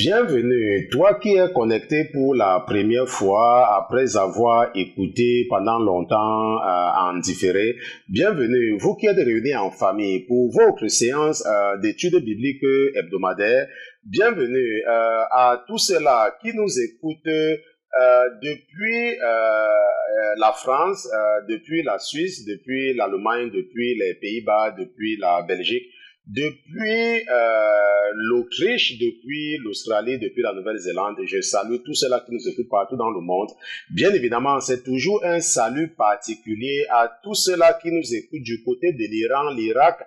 Bienvenue, toi qui es connecté pour la première fois après avoir écouté pendant longtemps en différé. Bienvenue, vous qui êtes réunis en famille pour votre séance d'études bibliques hebdomadaires. Bienvenue à tous ceux-là qui nous écoutent depuis la France, depuis la Suisse, depuis l'Allemagne, depuis les Pays-Bas, depuis la Belgique. Depuis l'Autriche, depuis l'Australie, depuis la Nouvelle-Zélande, je salue tous ceux-là qui nous écoutent partout dans le monde. Bien évidemment, c'est toujours un salut particulier à tous ceux-là qui nous écoutent du côté de l'Iran, l'Irak,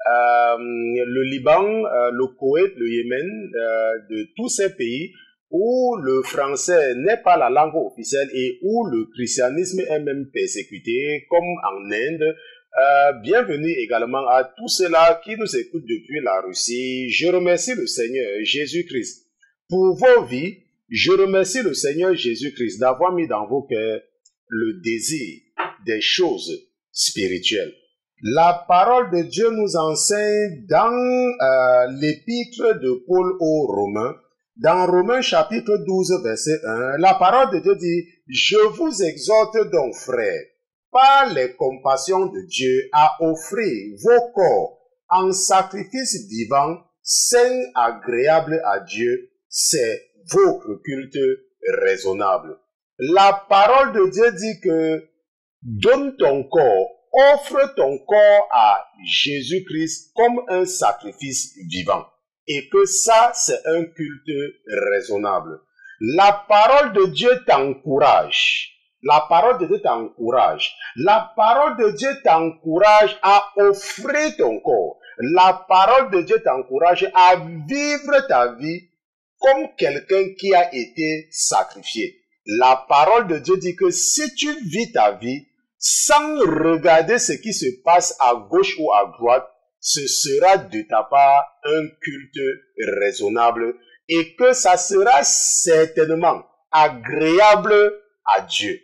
le Liban, le Koweït, le Yémen, de tous ces pays où le français n'est pas la langue officielle et où le christianisme est même persécuté, comme en Inde. Bienvenue également à tous ceux-là qui nous écoutent depuis la Russie. Je remercie le Seigneur Jésus-Christ pour vos vies. Je remercie le Seigneur Jésus-Christ d'avoir mis dans vos cœurs le désir des choses spirituelles. La parole de Dieu nous enseigne dans l'épître de Paul aux Romains, dans Romains chapitre 12, verset 1, la parole de Dieu dit « Je vous exhorte donc, frères, par les compassions de Dieu, à offrir vos corps en sacrifice vivant, saint, agréable à Dieu, c'est votre culte raisonnable. » La parole de Dieu dit que donne ton corps, offre ton corps à Jésus-Christ comme un sacrifice vivant. Et que ça, c'est un culte raisonnable. La parole de Dieu t'encourage. La parole de Dieu t'encourage. La parole de Dieu t'encourage à offrir ton corps. La parole de Dieu t'encourage à vivre ta vie comme quelqu'un qui a été sacrifié. La parole de Dieu dit que si tu vis ta vie sans regarder ce qui se passe à gauche ou à droite, ce sera de ta part un culte raisonnable et que ça sera certainement agréable à Dieu.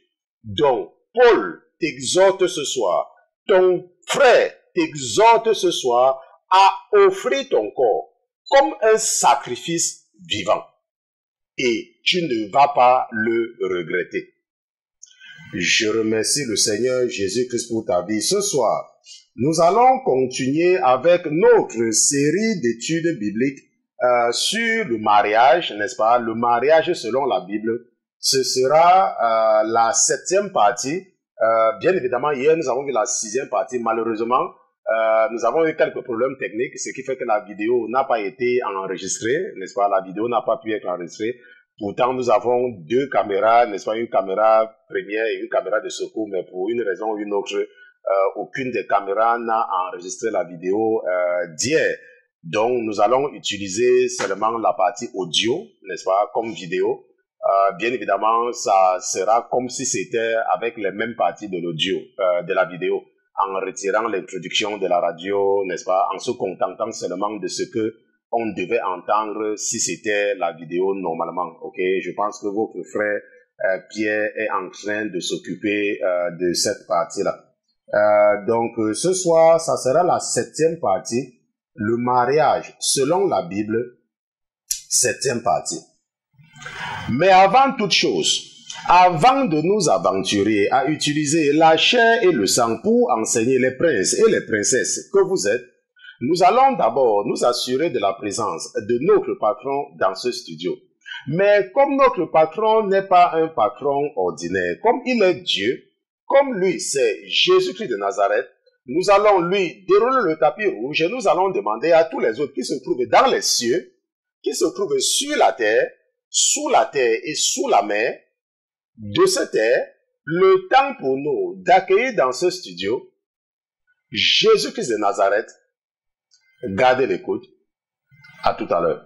Donc, Paul t'exhorte ce soir, ton frère t'exhorte ce soir à offrir ton corps comme un sacrifice vivant. Et tu ne vas pas le regretter. Je remercie le Seigneur Jésus-Christ pour ta vie. Ce soir, nous allons continuer avec notre série d'études bibliques sur le mariage, n'est-ce pas? Le mariage selon la Bible. Ce sera la 7e partie. Bien évidemment, hier, nous avons vu la 6e partie. Malheureusement, nous avons eu quelques problèmes techniques, ce qui fait que la vidéo n'a pas été enregistrée, n'est-ce pas? La vidéo n'a pas pu être enregistrée. Pourtant, nous avons deux caméras, n'est-ce pas? Une caméra première et une caméra de secours, mais pour une raison ou une autre, aucune des caméras n'a enregistré la vidéo d'hier. Donc, nous allons utiliser seulement la partie audio, n'est-ce pas, comme vidéo. Bien évidemment, ça sera comme si c'était avec les mêmes parties de l'audio, de la vidéo, en retirant l'introduction de la radio, n'est-ce pas, en se contentant seulement de ce que on devait entendre si c'était la vidéo normalement. Ok, je pense que votre frère Pierre est en train de s'occuper de cette partie-là. Donc, ce soir, ça sera la 7e partie, le mariage selon la Bible, 7e partie. Mais avant toute chose, avant de nous aventurer à utiliser la chair et le sang pour enseigner les princes et les princesses que vous êtes, nous allons d'abord nous assurer de la présence de notre patron dans ce studio. Mais comme notre patron n'est pas un patron ordinaire, comme il est Dieu, comme lui c'est Jésus-Christ de Nazareth, nous allons lui dérouler le tapis rouge et nous allons demander à tous les autres qui se trouvent dans les cieux, qui se trouvent sur la terre, sous la terre et sous la mer, de cette terre, le temps pour nous d'accueillir dans ce studio Jésus-Christ de Nazareth. Gardez l'écoute. À tout à l'heure.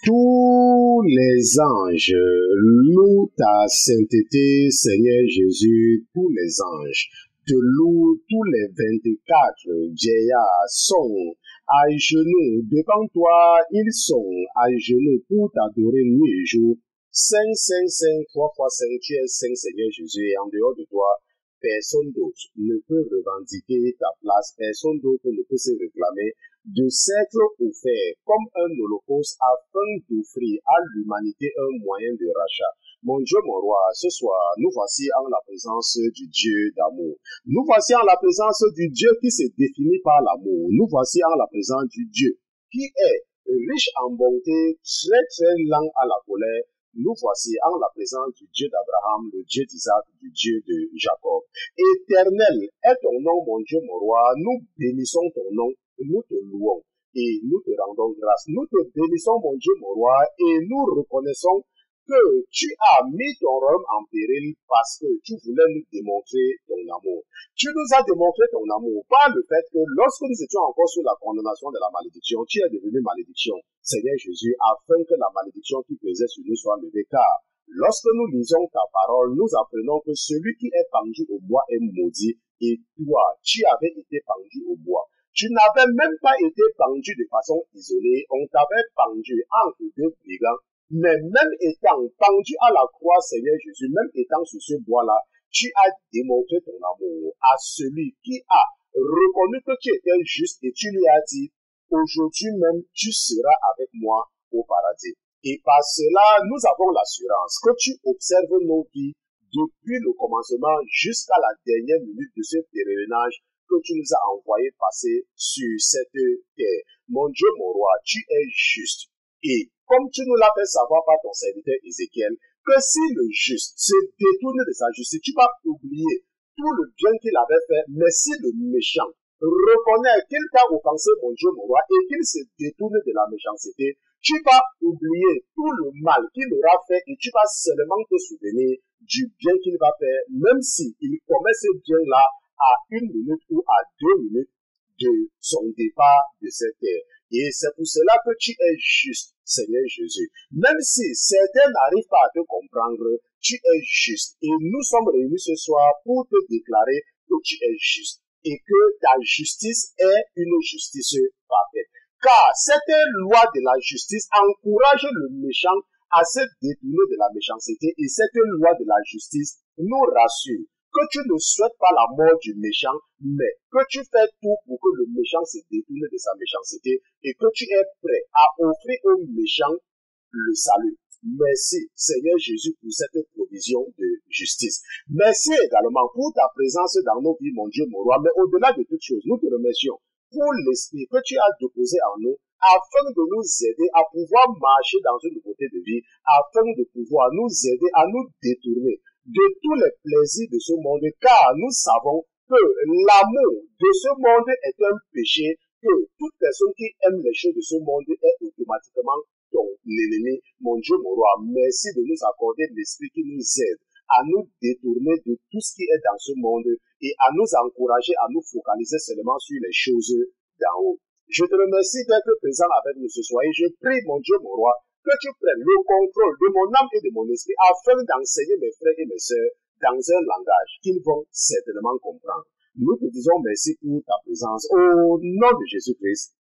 Tous les anges louent ta sainteté, Seigneur Jésus, tous les anges te louent, tous les 24 vieillards sont À genoux devant toi, ils sont à genoux pour t'adorer nuit et jour. Saint, Saint, Saint, 3 fois 5, tu es Saint Seigneur Jésus, et en dehors de toi, personne d'autre ne peut revendiquer ta place, personne d'autre ne peut se réclamer de s'être offert comme un holocauste afin d'offrir à l'humanité un moyen de rachat. Mon Dieu, mon roi, ce soir, nous voici en la présence du Dieu d'amour. Nous voici en la présence du Dieu qui se définit par l'amour. Nous voici en la présence du Dieu qui est riche en bonté, très très lent à la colère. Nous voici en la présence du Dieu d'Abraham, le Dieu d'Isaac, du Dieu de Jacob. Éternel est ton nom, mon Dieu, mon roi. Nous bénissons ton nom, nous te louons et nous te rendons grâce. Nous te bénissons, mon Dieu, mon roi, et nous reconnaissons que tu as mis ton royaume en péril parce que tu voulais nous démontrer ton amour. Tu nous as démontré ton amour par le fait que lorsque nous étions encore sous la condamnation de la malédiction, tu es devenu malédiction, Seigneur Jésus, afin que la malédiction qui pesait sur nous soit levée. Car lorsque nous lisons ta parole, nous apprenons que celui qui est pendu au bois est maudit, et toi, tu avais été pendu au bois. Tu n'avais même pas été pendu de façon isolée, on t'avait pendu entre deux brigands. Mais même étant pendu à la croix, Seigneur Jésus, même étant sur ce bois-là, tu as démontré ton amour à celui qui a reconnu que tu étais juste et tu lui as dit, aujourd'hui même, tu seras avec moi au paradis. Et par cela, nous avons l'assurance que tu observes nos vies depuis le commencement jusqu'à la dernière minute de ce pèlerinage que tu nous as envoyé passer sur cette terre. Mon Dieu, mon roi, tu es juste. Et comme tu nous l'as fait savoir par ton serviteur Ézéchiel, que si le juste se détourne de sa justice, tu vas oublier tout le bien qu'il avait fait, mais si le méchant reconnaît qu'il t'a offensé, mon Dieu, mon roi, et qu'il se détourne de la méchanceté, tu vas oublier tout le mal qu'il aura fait et tu vas seulement te souvenir du bien qu'il va faire, même s'il commet ce bien-là à 1 minute ou à 2 minutes de son départ de cette terre. Et c'est pour cela que tu es juste, Seigneur Jésus. Même si certains n'arrivent pas à te comprendre, tu es juste. Et nous sommes réunis ce soir pour te déclarer que tu es juste. Et que ta justice est une justice parfaite. Car cette loi de la justice encourage le méchant à se détourner de la méchanceté. Et cette loi de la justice nous rassure que tu ne souhaites pas la mort du méchant, mais que tu fais tout pour que le méchant se détourne de sa méchanceté et que tu es prêt à offrir au méchant le salut. Merci, Seigneur Jésus, pour cette provision de justice. Merci également pour ta présence dans nos vies, mon Dieu, mon roi. Mais au-delà de toutes choses, nous te remercions pour l'esprit que tu as déposé en nous afin de nous aider à pouvoir marcher dans une nouveauté de vie, afin de pouvoir nous aider à nous détourner de tous les plaisirs de ce monde, car nous savons que l'amour de ce monde est un péché, que toute personne qui aime les choses de ce monde est automatiquement ton ennemi. Mon Dieu, mon roi, merci de nous accorder l'esprit qui nous aide à nous détourner de tout ce qui est dans ce monde et à nous encourager à nous focaliser seulement sur les choses d'en haut. Je te remercie d'être présent avec nous ce soir et je prie, mon Dieu, mon roi, que tu prennes le contrôle de mon âme et de mon esprit afin d'enseigner mes frères et mes sœurs dans un langage qu'ils vont certainement comprendre. Nous te disons merci pour ta présence. Au nom de Jésus-Christ,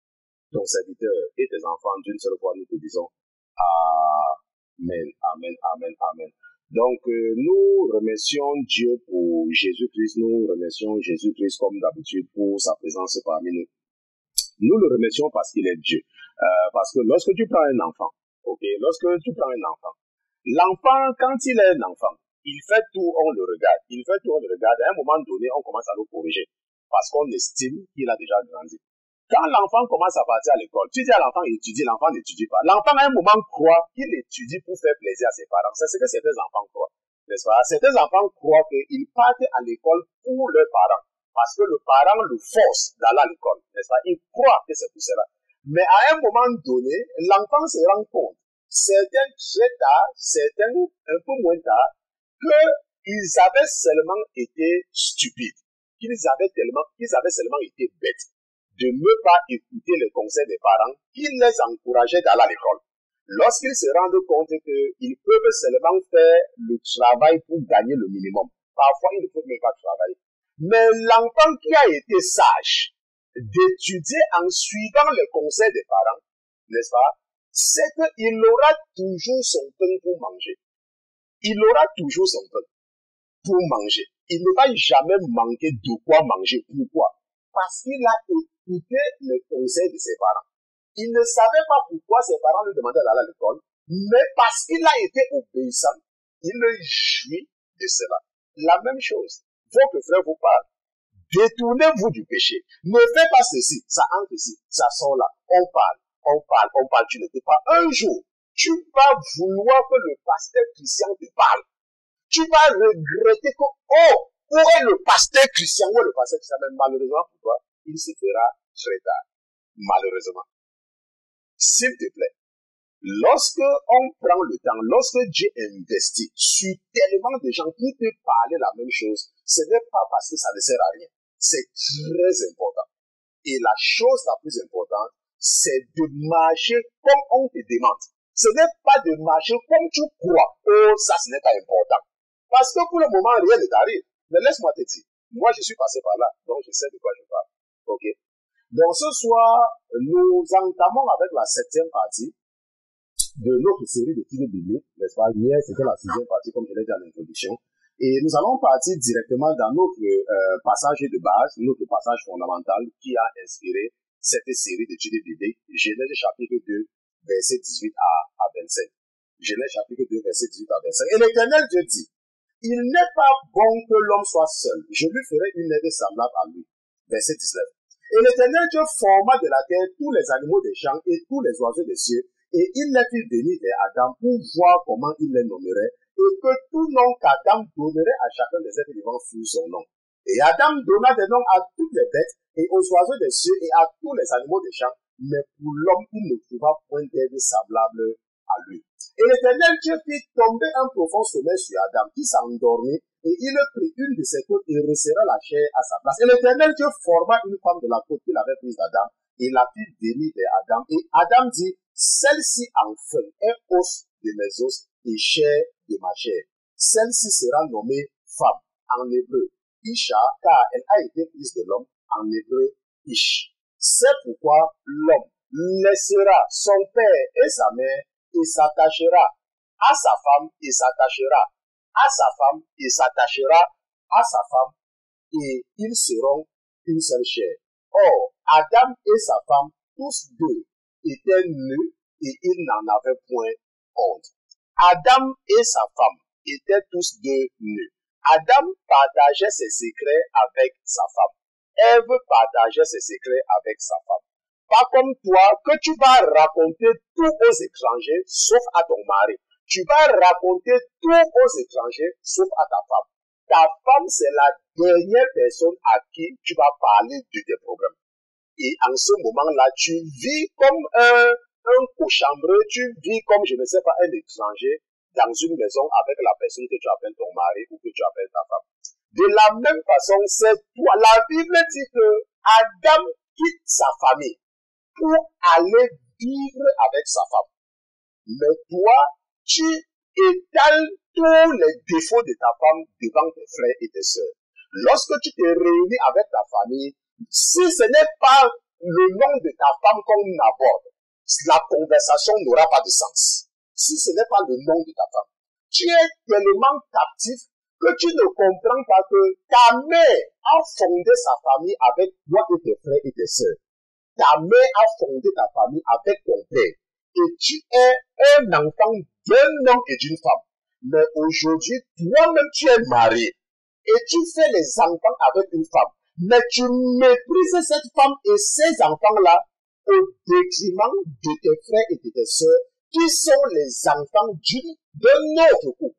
ton serviteur et tes enfants, d'une seule fois, nous te disons Amen, Amen, Amen, Amen. Donc, nous remercions Dieu pour Jésus-Christ. Nous remercions Jésus-Christ comme d'habitude pour sa présence parmi nous. Nous le remercions parce qu'il est Dieu. Parce que lorsque tu prends un enfant, l'enfant, quand il est un enfant, il fait tout, on le regarde. À un moment donné, on commence à le corriger. Parce qu'on estime qu'il a déjà grandi. Quand l'enfant commence à partir à l'école, tu dis à l'enfant étudie, l'enfant n'étudie pas. L'enfant à un moment croit qu'il étudie pour faire plaisir à ses parents. C'est ce que certains enfants croient. N'est-ce pas? Certains enfants croient qu'ils partent à l'école pour leurs parents. Parce que le parent le force d'aller à l'école. N'est-ce pas? Il croit que c'est pour cela. Mais à un moment donné, l'enfant se rend compte, certains très tard, certains un peu moins tard, qu'ils avaient seulement été stupides, qu'ils avaient seulement été bêtes de ne pas écouter les conseils des parents qui les encourageaient d'aller à l'école. Lorsqu'ils se rendent compte qu'ils peuvent seulement faire le travail pour gagner le minimum, parfois ils ne peuvent même pas travailler. Mais l'enfant qui a été sage, d'étudier en suivant les conseils des parents, n'est-ce pas, c'est qu'il aura toujours son pain pour manger. Il aura toujours son pain pour manger. Il ne va jamais manquer de quoi manger. Pourquoi? Parce qu'il a écouté les conseils de ses parents. Il ne savait pas pourquoi ses parents lui demandaient d'aller à l'école, mais parce qu'il a été obéissant, il jouit de cela. La même chose. Votre frère vous parle. Détournez-vous du péché. Ne faites pas ceci. Ça entre ici, ça sort là. On parle. Tu ne peux pas. Un jour, tu vas vouloir que le pasteur Christian te parle. Tu vas regretter que, oh, où est le pasteur Christian? Où est le pasteur Christian? Mais malheureusement pour toi, il se fera très tard. Malheureusement. S'il te plaît, lorsque on prend le temps, lorsque Dieu investit sur tellement de gens pour te parler la même chose, ce n'est pas parce que ça ne sert à rien. C'est très important. Et la chose la plus importante, c'est de marcher comme on te demande. Ce n'est pas de marcher comme tu crois. Oh, ça, ce n'est pas important. Parce que pour le moment, rien ne t'arrive. Mais laisse-moi te dire, moi, je suis passé par là, donc je sais de quoi je parle. Ok? Donc, ce soir, nous entamons avec la 7e partie de notre série d'études bibliques, n'est-ce pas? Hier, c'était la 6e partie, comme je l'ai dit à l'introduction. Et nous allons partir directement dans notre passage de base, notre passage fondamental qui a inspiré cette série d'études bibliques, Genèse chapitre 2, verset 18 à 25. Genèse chapitre 2, verset 18 à 25. Et l'Éternel Dieu dit, il n'est pas bon que l'homme soit seul. Je lui ferai une aide semblable à lui. Verset 19. Et l'Éternel Dieu forma de la terre tous les animaux des champs et tous les oiseaux des cieux, et il les fit venir vers Adam pour voir comment il les nommerait, et que tout nom qu'Adam donnerait à chacun des êtres vivants fût son nom. Et Adam donna des noms à toutes les bêtes, et aux oiseaux des cieux, et à tous les animaux des champs, mais pour l'homme, il ne trouva point d'aide semblable à lui. Et l'Éternel Dieu fit tomber un profond sommeil sur Adam, qui s'endormit, et il prit une de ses côtes et resserra la chair à sa place. Et l'Éternel Dieu forma une femme de la côte qu'il avait prise d'Adam, et la fit venir vers Adam. Et Adam dit, celle-ci enfin est os de mes os et chair de ma chair. Celle-ci sera nommée femme, en hébreu, Isha, car elle a été prise de l'homme, en hébreu, Ish. C'est pourquoi l'homme laissera son père et sa mère et s'attachera à sa femme et s'attachera à sa femme et s'attachera à sa femme et ils seront une seule chair. Or, Adam et sa femme, tous deux, étaient nus et ils n'en avaient point honte. Adam et sa femme étaient tous deux nus. Adam partageait ses secrets avec sa femme. Ève partageait ses secrets avec sa femme. Pas comme toi que tu vas raconter tout aux étrangers sauf à ton mari. Tu vas raconter tout aux étrangers sauf à ta femme. Ta femme, c'est la dernière personne à qui tu vas parler de tes problèmes. Et en ce moment-là, tu vis comme un cochambreux, tu vis comme, je ne sais pas, un étranger dans une maison avec la personne que tu appelles ton mari ou que tu appelles ta femme. De la même façon, c'est toi. La Bible dit que Adam quitte sa famille pour aller vivre avec sa femme. Mais toi, tu étales tous les défauts de ta femme devant tes frères et tes sœurs. Lorsque tu te réunis avec ta famille, si ce n'est pas le nom de ta femme qu'on aborde, la conversation n'aura pas de sens. Si ce n'est pas le nom de ta femme, tu es tellement captif que tu ne comprends pas que ta mère a fondé sa famille avec toi et tes frères et tes sœurs. Ta mère a fondé ta famille avec ton père. Et tu es un enfant d'un homme et d'une femme. Mais aujourd'hui, toi-même, tu es marié. Et tu fais les enfants avec une femme. Mais tu méprises cette femme et ces enfants-là au détriment de tes frères et de tes sœurs qui sont les enfants d'un autre couple.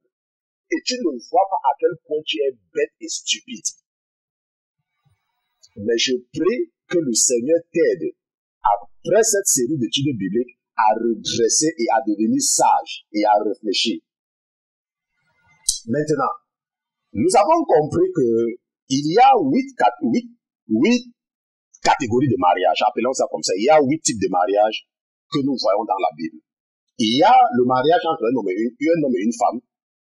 Et tu ne vois pas à quel point tu es bête et stupide. Mais je prie que le Seigneur t'aide, après cette série d'études bibliques, à redresser et à devenir sage et à réfléchir. Maintenant, nous avons compris qu'il y a 8 catégories de mariage, appelons ça comme ça. Il y a 8 types de mariage que nous voyons dans la Bible. Il y a le mariage entre un homme et une femme,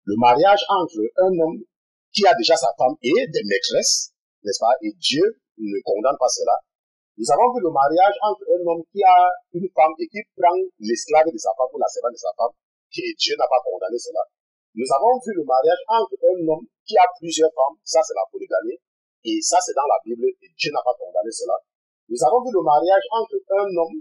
le mariage entre un homme qui a déjà sa femme et des maîtresses, n'est-ce pas? Et Dieu ne condamne pas cela. Nous avons vu le mariage entre un homme qui a une femme et qui prend l'esclave de sa femme ou la servante de sa femme, et Dieu n'a pas condamné cela. Nous avons vu le mariage entre un homme qui a plusieurs femmes, ça c'est la polygamie, et ça c'est dans la Bible, et Dieu n'a pas condamné cela. Nous avons vu le mariage entre un homme,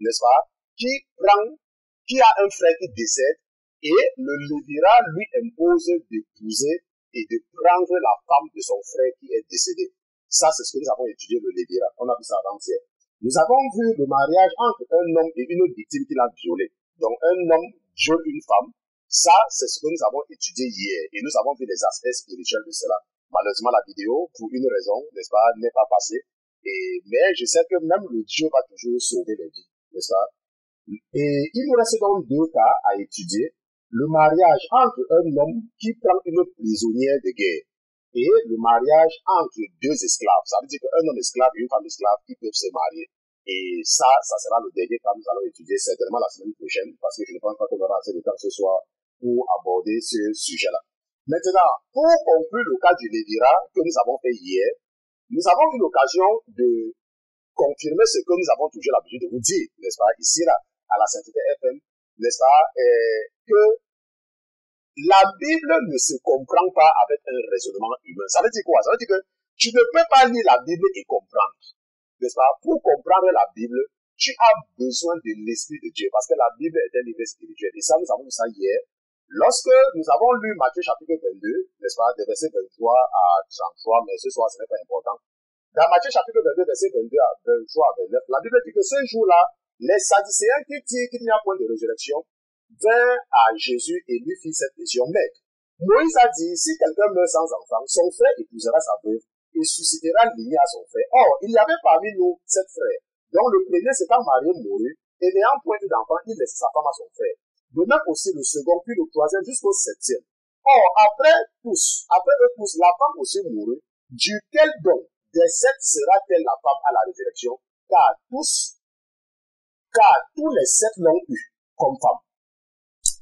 n'est-ce pas, qui a un frère qui décède, et le lévira lui impose d'épouser et de prendre la femme de son frère qui est décédé. Ça, c'est ce que nous avons étudié, le lévira. On a vu ça avant-hier. Nous avons vu le mariage entre un homme et une victime qu'il a violée. Donc, un homme viole une femme. Ça, c'est ce que nous avons étudié hier. Et nous avons vu les aspects spirituels de cela. Malheureusement, la vidéo, pour une raison, n'est-ce pas, n'est pas passée. Mais je sais que même le Dieu va toujours sauver les vies, n'est-ce pas? Et il nous reste donc deux cas à étudier. Le mariage entre un homme qui prend une prisonnière de guerre et le mariage entre deux esclaves. Ça veut dire qu'un homme esclave et une femme esclave qui peuvent se marier. Et ça sera le dernier cas que nous allons étudier certainement la semaine prochaine parce que je ne pense pas qu'on aura assez de temps ce soir pour aborder ce sujet-là. Maintenant, pour conclure le cas du lévira que nous avons fait hier, nous avons eu l'occasion de confirmer ce que nous avons toujours l'habitude de vous dire, n'est-ce pas, ici, là, à la Sainteté FM, n'est-ce pas, que la Bible ne se comprend pas avec un raisonnement humain. Ça veut dire quoi? Ça veut dire que tu ne peux pas lire la Bible et comprendre, n'est-ce pas? Pour comprendre la Bible, tu as besoin de l'Esprit de Dieu, parce que la Bible est un livre spirituel. Et ça, nous avons vu ça hier. Lorsque nous avons lu Matthieu chapitre 22, n'est-ce pas, des versets 23 à 33, mais ce soir, ce n'est pas important. Dans Matthieu chapitre 22, versets 22 à 23 à 29, la Bible dit que ce jour-là, les Sadducéens qui disent qu'il n'y a point de résurrection vinrent à Jésus et lui fit cette vision. Mais Moïse a dit, si quelqu'un meurt sans enfant, son frère épousera sa veuve et suscitera lié à son frère. Or, il y avait parmi nous sept frères, dont le premier s'étant marié mourut, et n'ayant point eu d'enfant, il laissait sa femme à son frère. De même aussi le second, puis le troisième, jusqu'au septième. Or, après eux tous, la femme aussi mourut, duquel donc des sept sera-t-elle la femme à la résurrection, car tous les sept l'ont eu comme femme.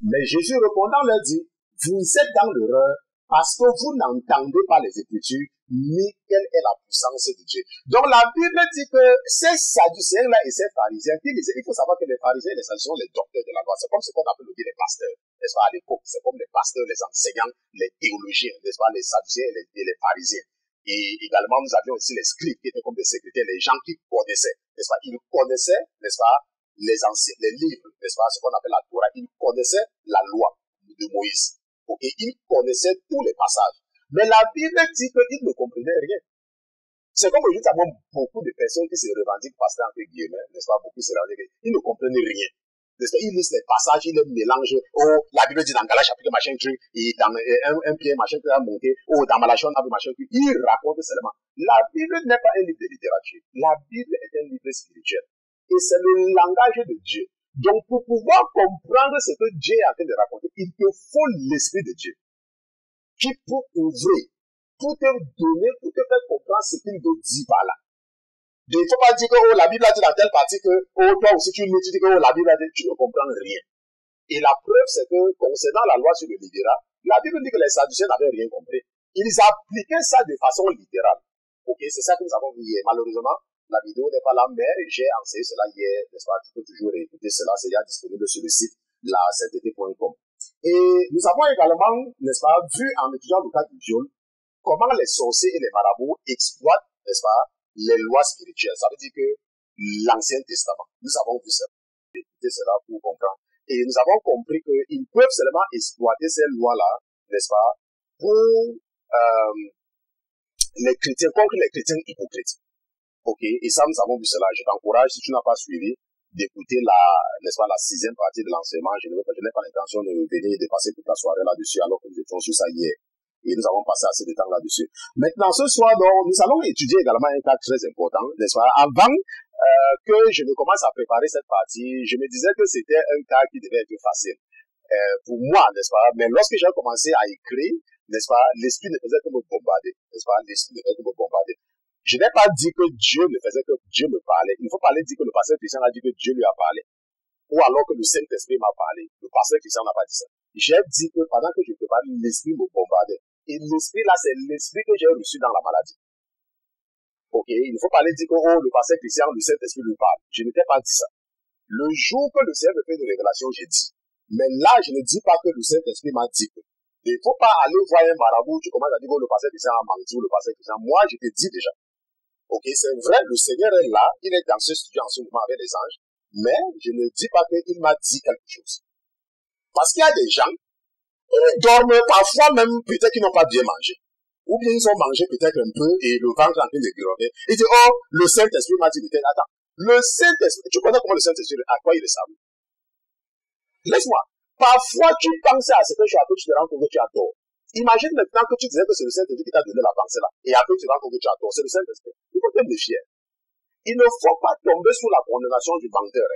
Mais Jésus répondant leur dit, vous êtes dans l'erreur parce que vous n'entendez pas les Écritures, ni quelle est la puissance de Dieu. Donc la Bible dit que ces Sadducéens-là et ces pharisiens, il faut savoir que les pharisiens et les Sadducéens sont les docteurs de la loi. C'est comme ce qu'on appelle aujourd'hui les pasteurs, n'est-ce pas, à l'époque. C'est comme les pasteurs, les enseignants, les théologiens, n'est-ce pas, les Sadducéens et les pharisiens. Et également, nous avions aussi les scribes qui étaient comme des secrétaires, les gens qui connaissaient, n'est-ce pas, ils connaissaient, n'est-ce pas, les livres, n'est-ce pas, ce qu'on appelle la Torah, ils connaissaient la loi de Moïse. Ok, ils connaissaient tous les passages. Mais la Bible dit qu'ils ne comprenaient rien. C'est comme aujourd'hui, nous avons beaucoup de personnes qui se revendiquent pasteurs, entre guillemets, n'est-ce pas, beaucoup se revendiquent, ils ne comprennent rien. Ils lisent les passages, ils les mélangent. Oh, la Bible dit dans Galates chapitre machin truc, et dans un pied machin qui a monté, oh, dans Malachie on a vu machin truc. Ils racontent seulement. La Bible n'est pas un livre de littérature. La Bible est un livre spirituel. Et c'est le langage de Dieu. Donc, pour pouvoir comprendre ce que Dieu est en train de raconter, il te faut l'Esprit de Dieu qui peut ouvrir, pour te donner, pour te faire comprendre ce qu'il te dit par là. Il ne faut pas dire que oh, la Bible a dit dans telle partie que oh, toi aussi tu dis que oh, la Bible a dit, tu ne comprends rien. Et la preuve, c'est que concernant la loi sur le lévira, la Bible dit que les Sadducéens n'avaient rien compris. Ils appliquaient ça de façon littérale. Ok, c'est ça que nous avons vu hier. Malheureusement, la vidéo n'est pas là, mais j'ai enseigné cela hier, n'est-ce pas? Tu peux toujours écouter cela, c'est déjà disponible sur le site laCTT.com. Et nous avons également, n'est-ce pas, vu en étudiant le cas du viol, comment les sorciers et les marabouts exploitent, n'est-ce pas, les lois spirituelles. Ça veut dire que l'Ancien Testament, nous avons vu ça, écouter cela pour comprendre. Et nous avons compris qu'ils peuvent seulement exploiter ces lois-là, n'est-ce pas, pour les chrétiens, contre les chrétiens hypocrites. Ok, et ça, nous avons vu cela. Je t'encourage, si tu n'as pas suivi, d'écouter n'est-ce pas, la 6e partie de l'enseignement. Je n'ai pas l'intention de venir et de passer toute la soirée là-dessus, alors que nous étions sur ça hier. Et nous avons passé assez de temps là-dessus. Maintenant, ce soir, donc, nous allons étudier également un cas très important, n'est-ce pas? Avant que je ne commence à préparer cette partie, je me disais que c'était un cas qui devait être facile. Pour moi, n'est-ce pas? Mais lorsque j'ai commencé à écrire, n'est-ce pas, l'esprit ne faisait que me bombarder, n'est-ce pas? L'esprit ne faisait que me bombarder. Je n'ai pas dit que Dieu ne faisait que Dieu me parlait. Il ne faut pas aller dire que le pasteur Christian a dit que Dieu lui a parlé. Ou alors que le Saint-Esprit m'a parlé. Le pasteur Christian n'a pas dit ça. J'ai dit que pendant que je préparais, l'esprit me bombardait. Et l'esprit là, c'est l'esprit que j'ai reçu dans la maladie. Ok, il ne faut pas aller dire que oh, le pasteur Christian, le Saint-Esprit lui parle. Je ne t'ai pas dit ça. Le jour que le Seigneur me fait une révélation, j'ai dit. Mais là, je ne dis pas que le Saint-Esprit m'a dit que. Il ne faut pas aller voir un marabout, tu commences à dire que le pasteur Christian a menti ou le pasteur Christian. Moi, je te dis déjà. Ok, c'est vrai, le Seigneur est là, il est dans ce studio en ce moment avec les anges, mais je ne dis pas qu'il m'a dit quelque chose. Parce qu'il y a des gens, ils dorment parfois même, peut-être qu'ils n'ont pas bien mangé. Ou bien ils ont mangé peut-être un peu et le ventre est en train de grever. Ils disent, oh, le Saint-Esprit m'a dit de tête. Attends, le Saint-Esprit, tu connais comment le Saint-Esprit, à quoi il ressemble? Laisse-moi. Parfois, tu penses à ce que après tu te rends compte que tu as tort. Imagine maintenant que tu disais que c'est le Saint-Esprit qui t'a donné la pensée là. Et après, tu te rends compte que tu as tort. C'est le Saint-Esprit. Il faut te méfier. Il ne faut pas tomber sous la condamnation du menteur.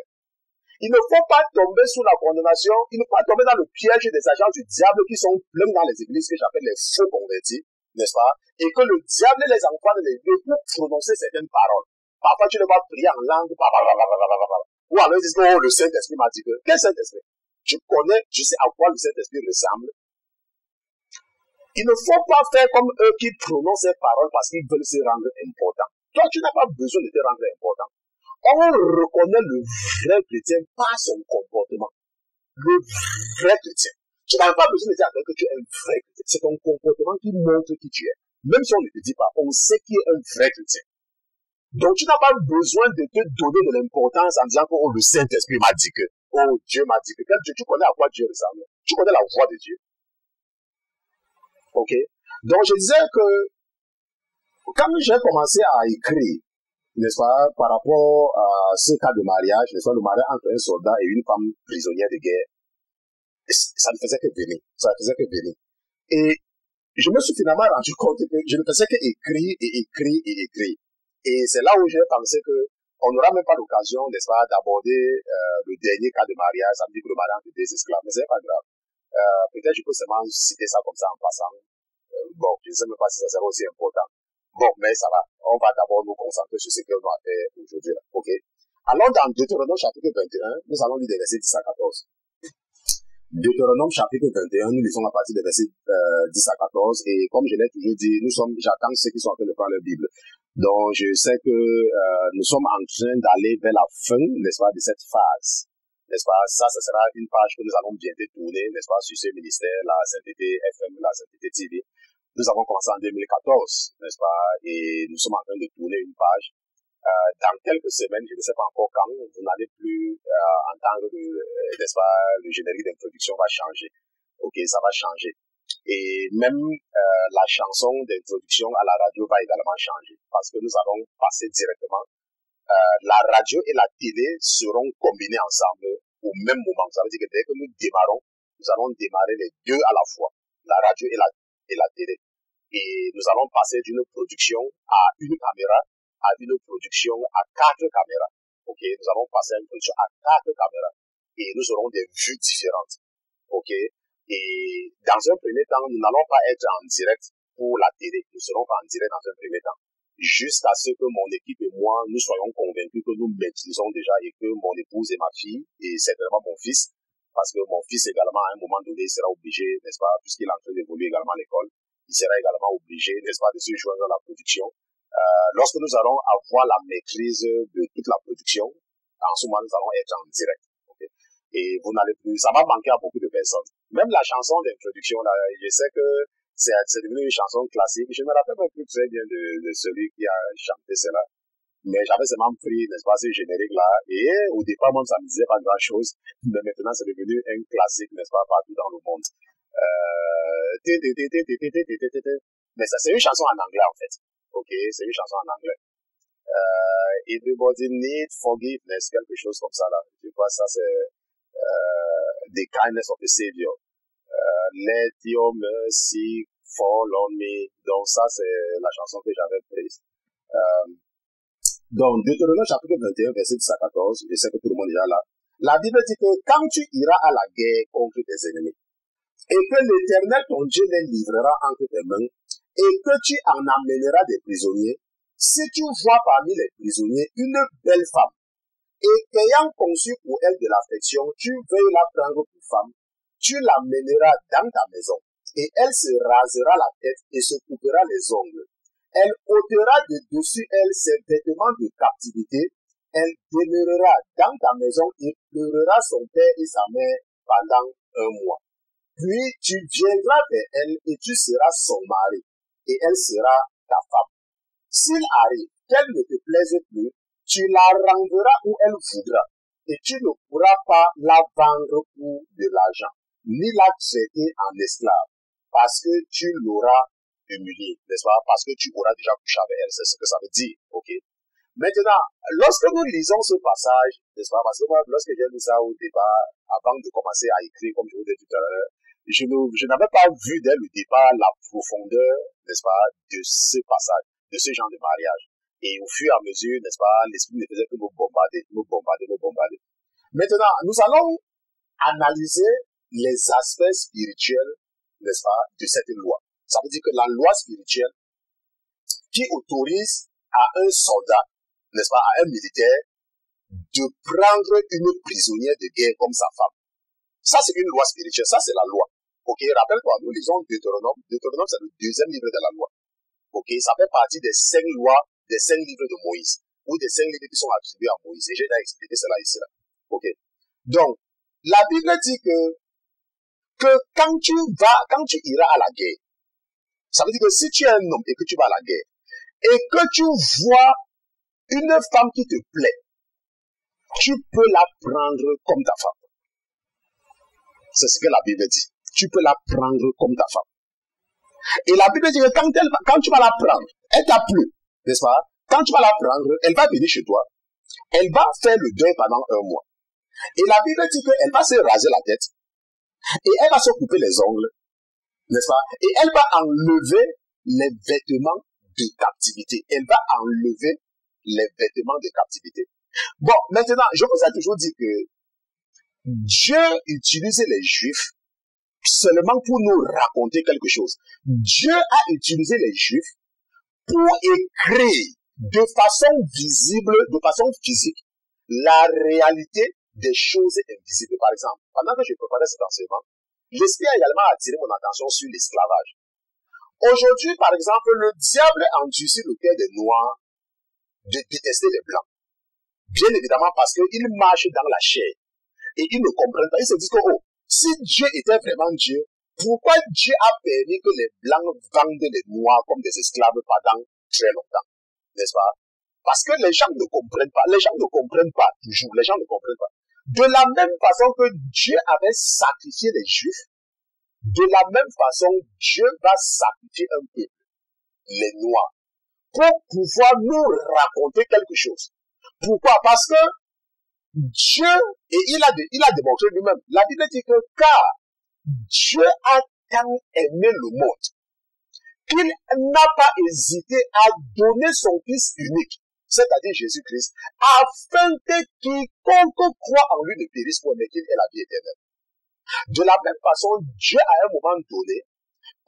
Il ne faut pas tomber sous la condamnation. Il ne faut pas tomber dans le piège des agents du diable qui sont pleins dans les églises que j'appelle les faux convertis. N'est-ce pas? Et que le diable les envoie dans les lieux pour prononcer certaines paroles. Parfois, tu les vois prier en langue. Ou alors ils disent que oh, le Saint-Esprit m'a dit que. Quel Saint-Esprit? Tu connais, tu sais à quoi le Saint-Esprit ressemble. Il ne faut pas faire comme eux qui prononcent ces paroles parce qu'ils veulent se rendre importants. Toi, tu n'as pas besoin de te rendre important. On reconnaît le vrai chrétien par son comportement. Le vrai chrétien. Tu n'as pas besoin de dire à quelqu'un que tu es un vrai chrétien. C'est ton comportement qui montre qui tu es. Même si on ne te dit pas, on sait qui est un vrai chrétien. Donc tu n'as pas besoin de te donner de l'importance en disant que oh, le Saint-Esprit m'a dit que, oh Dieu m'a dit que. Quel Dieu? Tu connais à quoi Dieu ressemble? Tu connais la voix de Dieu. Ok? Donc je disais que quand j'ai commencé à écrire, n'est-ce pas, par rapport à ce cas de mariage, n'est-ce pas, le mariage entre un soldat et une femme prisonnière de guerre, ça ne faisait que venir. Ça ne faisait que venir. Et je me suis finalement rendu compte que je ne faisais qu'écrire et écrire et écrire. Et c'est là où j'ai pensé que on n'aura même pas l'occasion, n'est-ce pas, d'aborder le dernier cas de mariage, ça veut dire que le mariage entre deux esclaves, mais c'est pas grave. Peut-être je peux seulement citer ça comme ça en passant. Bon, je ne sais même pas si ça sera aussi important. Bon, mais ça va. On va d'abord nous concentrer sur ce qu'on doit faire aujourd'hui. Ok. Alors, dans Deutéronome chapitre 21, nous allons lire des versets 10 à 14. Deutéronome chapitre 21, nous lisons à partir des versets 10 à 14. Et comme je l'ai toujours dit, j'attends ceux qui sont en train de prendre leur Bible. Donc, je sais que nous sommes en train d'aller vers la fin, n'est-ce pas, de cette phase. N'est-ce pas? Ça sera une page que nous allons bientôt tourner, n'est-ce pas, sur ce ministère, la Sainteté FM, la Sainteté TV. Nous avons commencé en 2014, n'est-ce pas? Et nous sommes en train de tourner une page. Dans quelques semaines, je ne sais pas encore quand, vous n'allez plus entendre n'est-ce pas, le générique d'introduction va changer. Ok, ça va changer. Et même la chanson d'introduction à la radio va également changer. Parce que nous allons passer directement. La radio et la télé seront combinées ensemble au même moment. Ça veut dire que dès que nous démarrons, nous allons démarrer les deux à la fois. La radio et la télé. Et nous allons passer d'une production à une caméra à une production à 4 caméras. Ok, nous allons passer à une production à 4 caméras. Et nous aurons des vues différentes. Ok, et dans un premier temps, nous n'allons pas être en direct pour la télé. Nous serons pas en direct dans un premier temps. Jusqu'à ce que mon équipe et moi, nous soyons convaincus que nous maîtrisons déjà et que mon épouse et ma fille, et certainement mon fils, parce que mon fils également, à un moment donné, sera obligé, n'est-ce pas, puisqu'il est en train d'évoluer également à l'école, il sera également obligé, n'est-ce pas, de se joindre à la production. Lorsque nous allons avoir la maîtrise de toute la production, en ce moment, nous allons être en direct. Okay? Et vous n'allez plus, ça va manquer à beaucoup de personnes. Même la chanson d'introduction, là, je sais que c'est devenu une chanson classique. Je me rappelle plus très bien de celui qui a chanté cela. Mais j'avais seulement pris, n'est-ce pas, ce générique-là. Et au départ, moi, ça me disait pas grand-chose. Mais maintenant, c'est devenu un classique, n'est-ce pas, partout dans le monde. Mais ça, c'est une chanson en anglais, en fait. Ok, c'est une chanson en anglais. Everybody need forgiveness, quelque chose comme ça, là. Je crois que ça, c'est the kindness of the Savior. Let your mercy fall on me. Donc ça, c'est la chanson que j'avais prise. Donc, Deutéronome chapitre 21, verset 10 à 14, je sais que tout le monde est déjà là. La Bible dit que quand tu iras à la guerre contre tes ennemis, et que l'Éternel, ton Dieu, les livrera entre tes mains, et que tu en amèneras des prisonniers, si tu vois parmi les prisonniers une belle femme, et qu'ayant conçu pour elle de l'affection, tu veuilles la prendre pour femme, tu l'amèneras dans ta maison, et elle se rasera la tête et se coupera les ongles. Elle ôtera de dessus elle ses vêtements de captivité. Elle demeurera dans ta maison et pleurera son père et sa mère pendant un mois. Puis tu viendras vers elle et tu seras son mari et elle sera ta femme. S'il arrive qu'elle ne te plaise plus, tu la renverras où elle voudra et tu ne pourras pas la vendre pour de l'argent, ni la traiter en esclave, parce que tu l'auras humiliée, n'est-ce pas? Parce que tu auras déjà couché avec elle, c'est ce que ça veut dire, ok? Maintenant, lorsque nous lisons ce passage, n'est-ce pas? Parce que moi, lorsque j'ai lu ça au départ, avant de commencer à écrire, comme je vous ai dit tout à l'heure, je n'avais pas vu dès le départ la profondeur, n'est-ce pas, de ce passage, de ce genre de mariage. Et au fur et à mesure, n'est-ce pas, l'esprit ne faisait que me bombarder. Maintenant, nous allons analyser les aspects spirituels, n'est-ce pas, de cette loi. Ça veut dire que la loi spirituelle qui autorise à un soldat, n'est-ce pas, à un militaire, de prendre une prisonnière de guerre comme sa femme. Ça, c'est une loi spirituelle. Ça, c'est la loi. Ok, rappelle-toi, nous lisons Deutéronome. Deutéronome, c'est le deuxième livre de la loi. Ok, ça fait partie des 5 lois, des 5 livres de Moïse, ou des 5 livres qui sont attribués à Moïse. Et j'ai déjà expliqué cela ici, là. Ok. Donc, la Bible dit que quand tu iras à la guerre, ça veut dire que si tu es un homme et que tu vas à la guerre, et que tu vois une femme qui te plaît, tu peux la prendre comme ta femme. C'est ce que la Bible dit. Tu peux la prendre comme ta femme. Et la Bible dit que quand tu vas la prendre, elle t'a plu, n'est-ce pas? Quand tu vas la prendre, elle va venir chez toi. Elle va faire le deuil pendant un mois. Et la Bible dit qu'elle va se raser la tête. Et elle va se couper les ongles, n'est-ce pas? Et elle va enlever les vêtements de captivité. Elle va enlever les vêtements de captivité. Bon, maintenant, je vous ai toujours dit que Dieu utilisait les Juifs seulement pour nous raconter quelque chose. Dieu a utilisé les Juifs pour écrire de façon visible, de façon physique, la réalité des choses invisibles. Par exemple, pendant que je préparais cet enseignement, l'Esprit a également attiré mon attention sur l'esclavage. Aujourd'hui, par exemple, le diable endurcit le cœur des Noirs de détester les Blancs. Bien évidemment parce qu'ils marchent dans la chair et ils ne comprennent pas. Ils se disent que, oh, si Dieu était vraiment Dieu, pourquoi Dieu a permis que les Blancs vendent les Noirs comme des esclaves pendant très longtemps? N'est-ce pas? Parce que les gens ne comprennent pas. Les gens ne comprennent pas toujours. Les gens ne comprennent pas. De la même façon que Dieu avait sacrifié les Juifs, de la même façon, Dieu va sacrifier un peuple, les Noirs, pour pouvoir nous raconter quelque chose. Pourquoi? Parce que Dieu, et il a démontré lui-même, la Bible dit que car Dieu a tant aimé le monde, qu'il n'a pas hésité à donner son Fils unique, c'est-à-dire Jésus-Christ, afin que quiconque croit en lui ne périsse point, mais qu'il ait la vie éternelle. De la même façon, Dieu à un moment donné,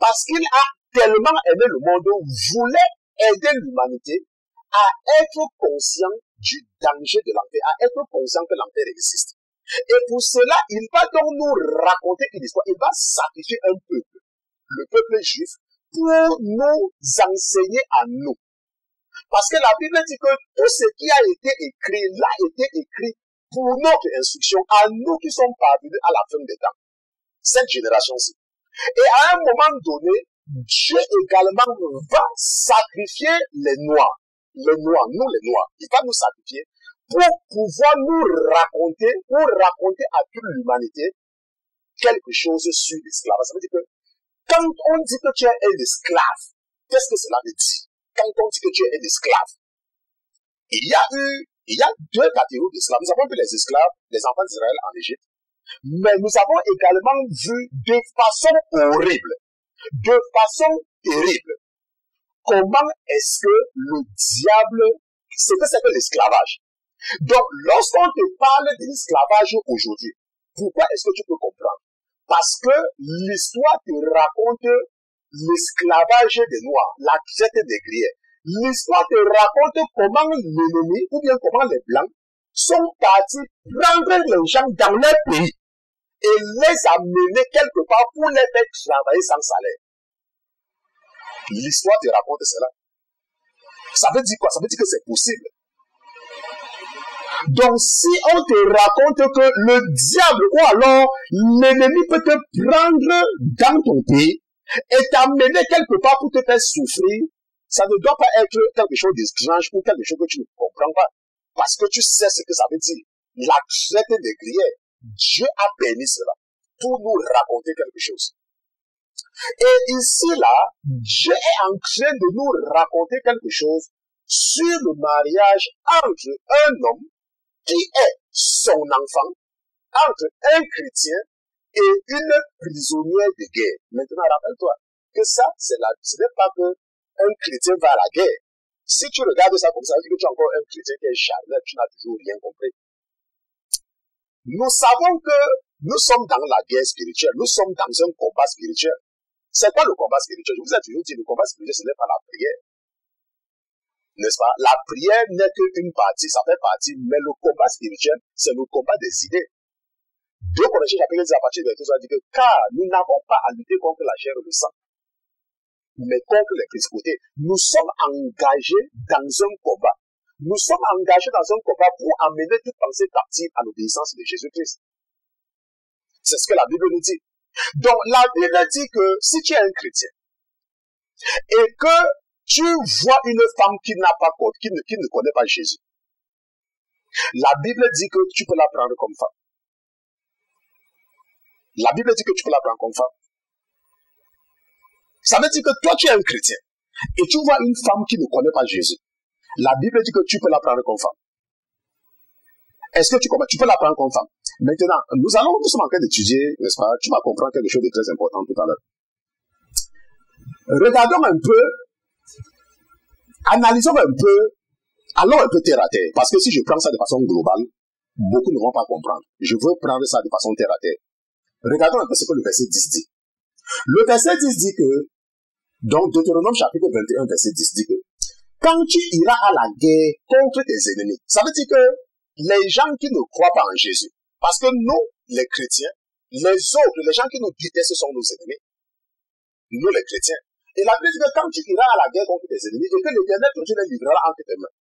parce qu'il a tellement aimé le monde, voulait aider l'humanité à être conscient du danger de l'enfer, à être conscient que l'enfer existe. Et pour cela, il va donc nous raconter une histoire. Il va sacrifier un peuple, le peuple juif, pour nous enseigner à nous. Parce que la Bible dit que tout ce qui a été écrit, l'a été écrit pour notre instruction, à nous qui sommes parvenus à la fin des temps. Cette génération-ci. Et à un moment donné, Dieu également va sacrifier les Noirs. Les Noirs, nous les Noirs. Il va nous sacrifier pour pouvoir nous raconter, à toute l'humanité quelque chose sur l'esclavage. Ça veut dire que quand on dit que tu es un esclave, qu'est-ce que cela veut dire? Quand on dit que tu es un esclave, il y a deux catégories d'esclaves. Nous avons vu les esclaves, les enfants d'Israël en Égypte, mais nous avons également vu de façon horrible, de façon terrible, comment est-ce que le diable, c'est que c'est que l'esclavage. Donc, lorsqu'on te parle de l'esclavage aujourd'hui, pourquoi est-ce que tu peux comprendre? Parce que l'histoire te raconte l'esclavage des Noirs, la traite des griers. L'histoire te raconte comment l'ennemi, ou bien comment les Blancs, sont partis prendre les gens dans leur pays et les amener quelque part pour les faire travailler sans salaire. L'histoire te raconte cela. Ça veut dire quoi? Ça veut dire que c'est possible. Donc, si on te raconte que le diable ou alors l'ennemi peut te prendre dans ton pays et t'amener quelque part pour te faire souffrir, ça ne doit pas être quelque chose d'étrange ou quelque chose que tu ne comprends pas. Parce que tu sais ce que ça veut dire. La traite des griers, Dieu a permis cela pour nous raconter quelque chose. Et ici, là, Dieu est en train de nous raconter quelque chose sur le mariage entre un homme qui est son enfant, entre un chrétien et une prisonnière de guerre. Maintenant, rappelle-toi que ça, ce n'est pas que un chrétien va à la guerre. Si tu regardes ça comme ça, ça veut dire que tu es encore un chrétien qui est charnel, tu n'as toujours rien compris. Nous savons que nous sommes dans la guerre spirituelle, nous sommes dans un combat spirituel. C'est quoi le combat spirituel? Je vous ai toujours dit, le combat spirituel, ce n'est pas la prière. N'est-ce pas? La prière n'est qu'une partie, ça fait partie, mais le combat spirituel, c'est le combat des idées. 2 Corinthiens chapitre 10 à partir de 22, ça dit que car nous n'avons pas à lutter contre la chair et le sang, mais contre les principautés. Nous sommes engagés dans un combat. Nous sommes engagés dans un combat pour amener toute pensée captive à l'obéissance de Jésus-Christ. C'est ce que la Bible nous dit. Donc, la Bible dit que si tu es un chrétien et que tu vois une femme qui n'a pas qui ne connaît pas Jésus, la Bible dit que tu peux la prendre comme femme. La Bible dit que tu peux la prendre comme femme. Ça veut dire que toi, tu es un chrétien et tu vois une femme qui ne connaît pas Jésus. La Bible dit que tu peux la prendre comme femme. Est-ce que tu comprends? Tu peux la prendre comme femme. Maintenant, nous sommes en train d'étudier, n'est-ce pas? Tu vas comprendre quelque chose de très important tout à l'heure. Regardons un peu, analysons un peu, allons un peu terre à terre. Parce que si je prends ça de façon globale, beaucoup ne vont pas comprendre. Je veux prendre ça de façon terre à terre. Regardons un peu ce que le verset 10 dit. Le verset 10 dit que, donc Deutéronome chapitre 21, verset 10 dit que, quand tu iras à la guerre contre tes ennemis, ça veut dire que les gens qui ne croient pas en Jésus, parce que nous, les chrétiens, les autres, les gens qui nous détestent sont nos ennemis. Nous, les chrétiens. Et la Bible dit que quand tu iras à la guerre contre tes ennemis, et que l'Éternel, ton Dieu, les livrera entre tes mains,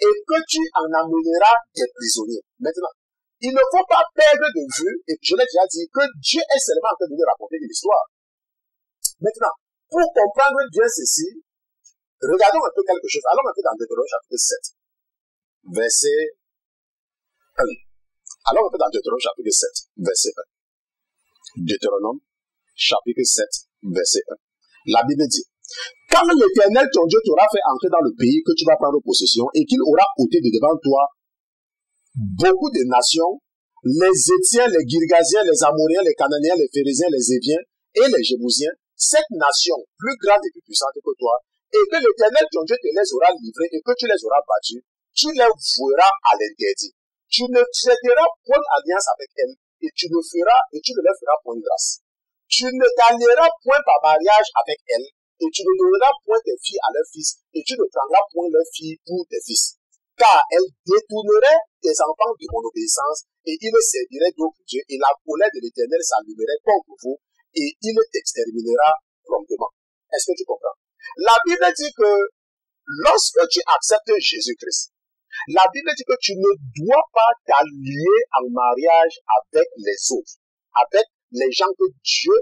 et que tu en amèneras des prisonniers. Maintenant, il ne faut pas perdre de vue, et je l'ai déjà dit, que Dieu est seulement en train de nous raconter une histoire. Maintenant, pour comprendre bien ceci, regardons un peu quelque chose. Allons un peu dans Deutéronome chapitre 7, verset 1. Allons un peu dans Deutéronome chapitre 7, verset 1. Deutéronome chapitre 7, verset 1. La Bible dit, quand l'Éternel, ton Dieu, t'aura fait entrer dans le pays que tu vas prendre possession et qu'il aura ôté de devant toi beaucoup de nations, les Étiens, les Girgasiens, les Amoréens, les Cananéens, les Phérésiens, les Éviens et les Jébusiens, cette nation plus grande et plus puissante que toi, et que l'Éternel, ton Dieu, te les aura livrés et que tu les auras battus, tu les voueras à l'interdit. Tu ne traiteras point alliance avec elles et tu ne les feras point grâce. Tu ne t'allieras point par mariage avec elles et tu ne donneras point tes filles à leurs fils et tu ne prendras point leurs filles pour tes fils. Car elles détourneraient tes enfants de mon obéissance et ils serviraient d'autres dieux et la colère de l'Éternel s'allumerait contre vous et il t'exterminera promptement. Est-ce que tu comprends? La Bible dit que lorsque tu acceptes Jésus-Christ, la Bible dit que tu ne dois pas t'allier en mariage avec les autres, avec les gens que Dieu,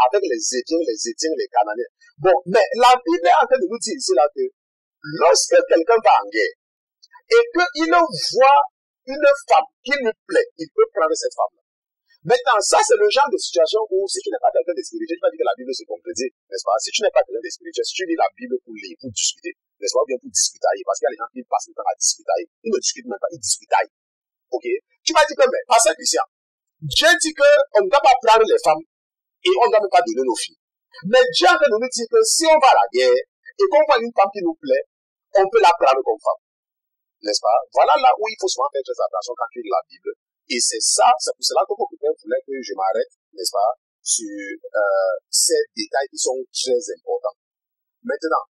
avec les Étiens, les Cananéens. Bon, mais la Bible est en train de nous dire ici là que lorsque quelqu'un va en guerre et qu'il voit une femme qui lui plaît, il peut prendre cette femme-là. Maintenant, ça c'est le genre de situation où si tu n'es pas quelqu'un de spirituel, tu vas dire que la Bible se contredit, n'est-ce pas? Si tu n'es pas quelqu'un de spirituel, si tu lis la Bible pour lire, pour discuter, n'est-ce pas? Ou bien pour discutailler, parce qu'il y a des gens qui passent le temps à discutailler. Ils ne discutent même pas, ils discutaillent. Ok? Tu vas dire que, mais, pasteur Christian, Dieu dit qu'on ne doit pas prendre les femmes et on ne doit même pas donner nos filles. Mais Dieu nous dit que si on va à la guerre et qu'on voit une femme qui nous plaît, on peut la prendre comme femme. N'est-ce pas? Voilà là où il faut souvent faire très attention quand tu lis la Bible. Et c'est ça, c'est pour cela que beaucoup de gens voulaient que je m'arrête, n'est-ce pas, sur ces détails qui sont très importants. Maintenant,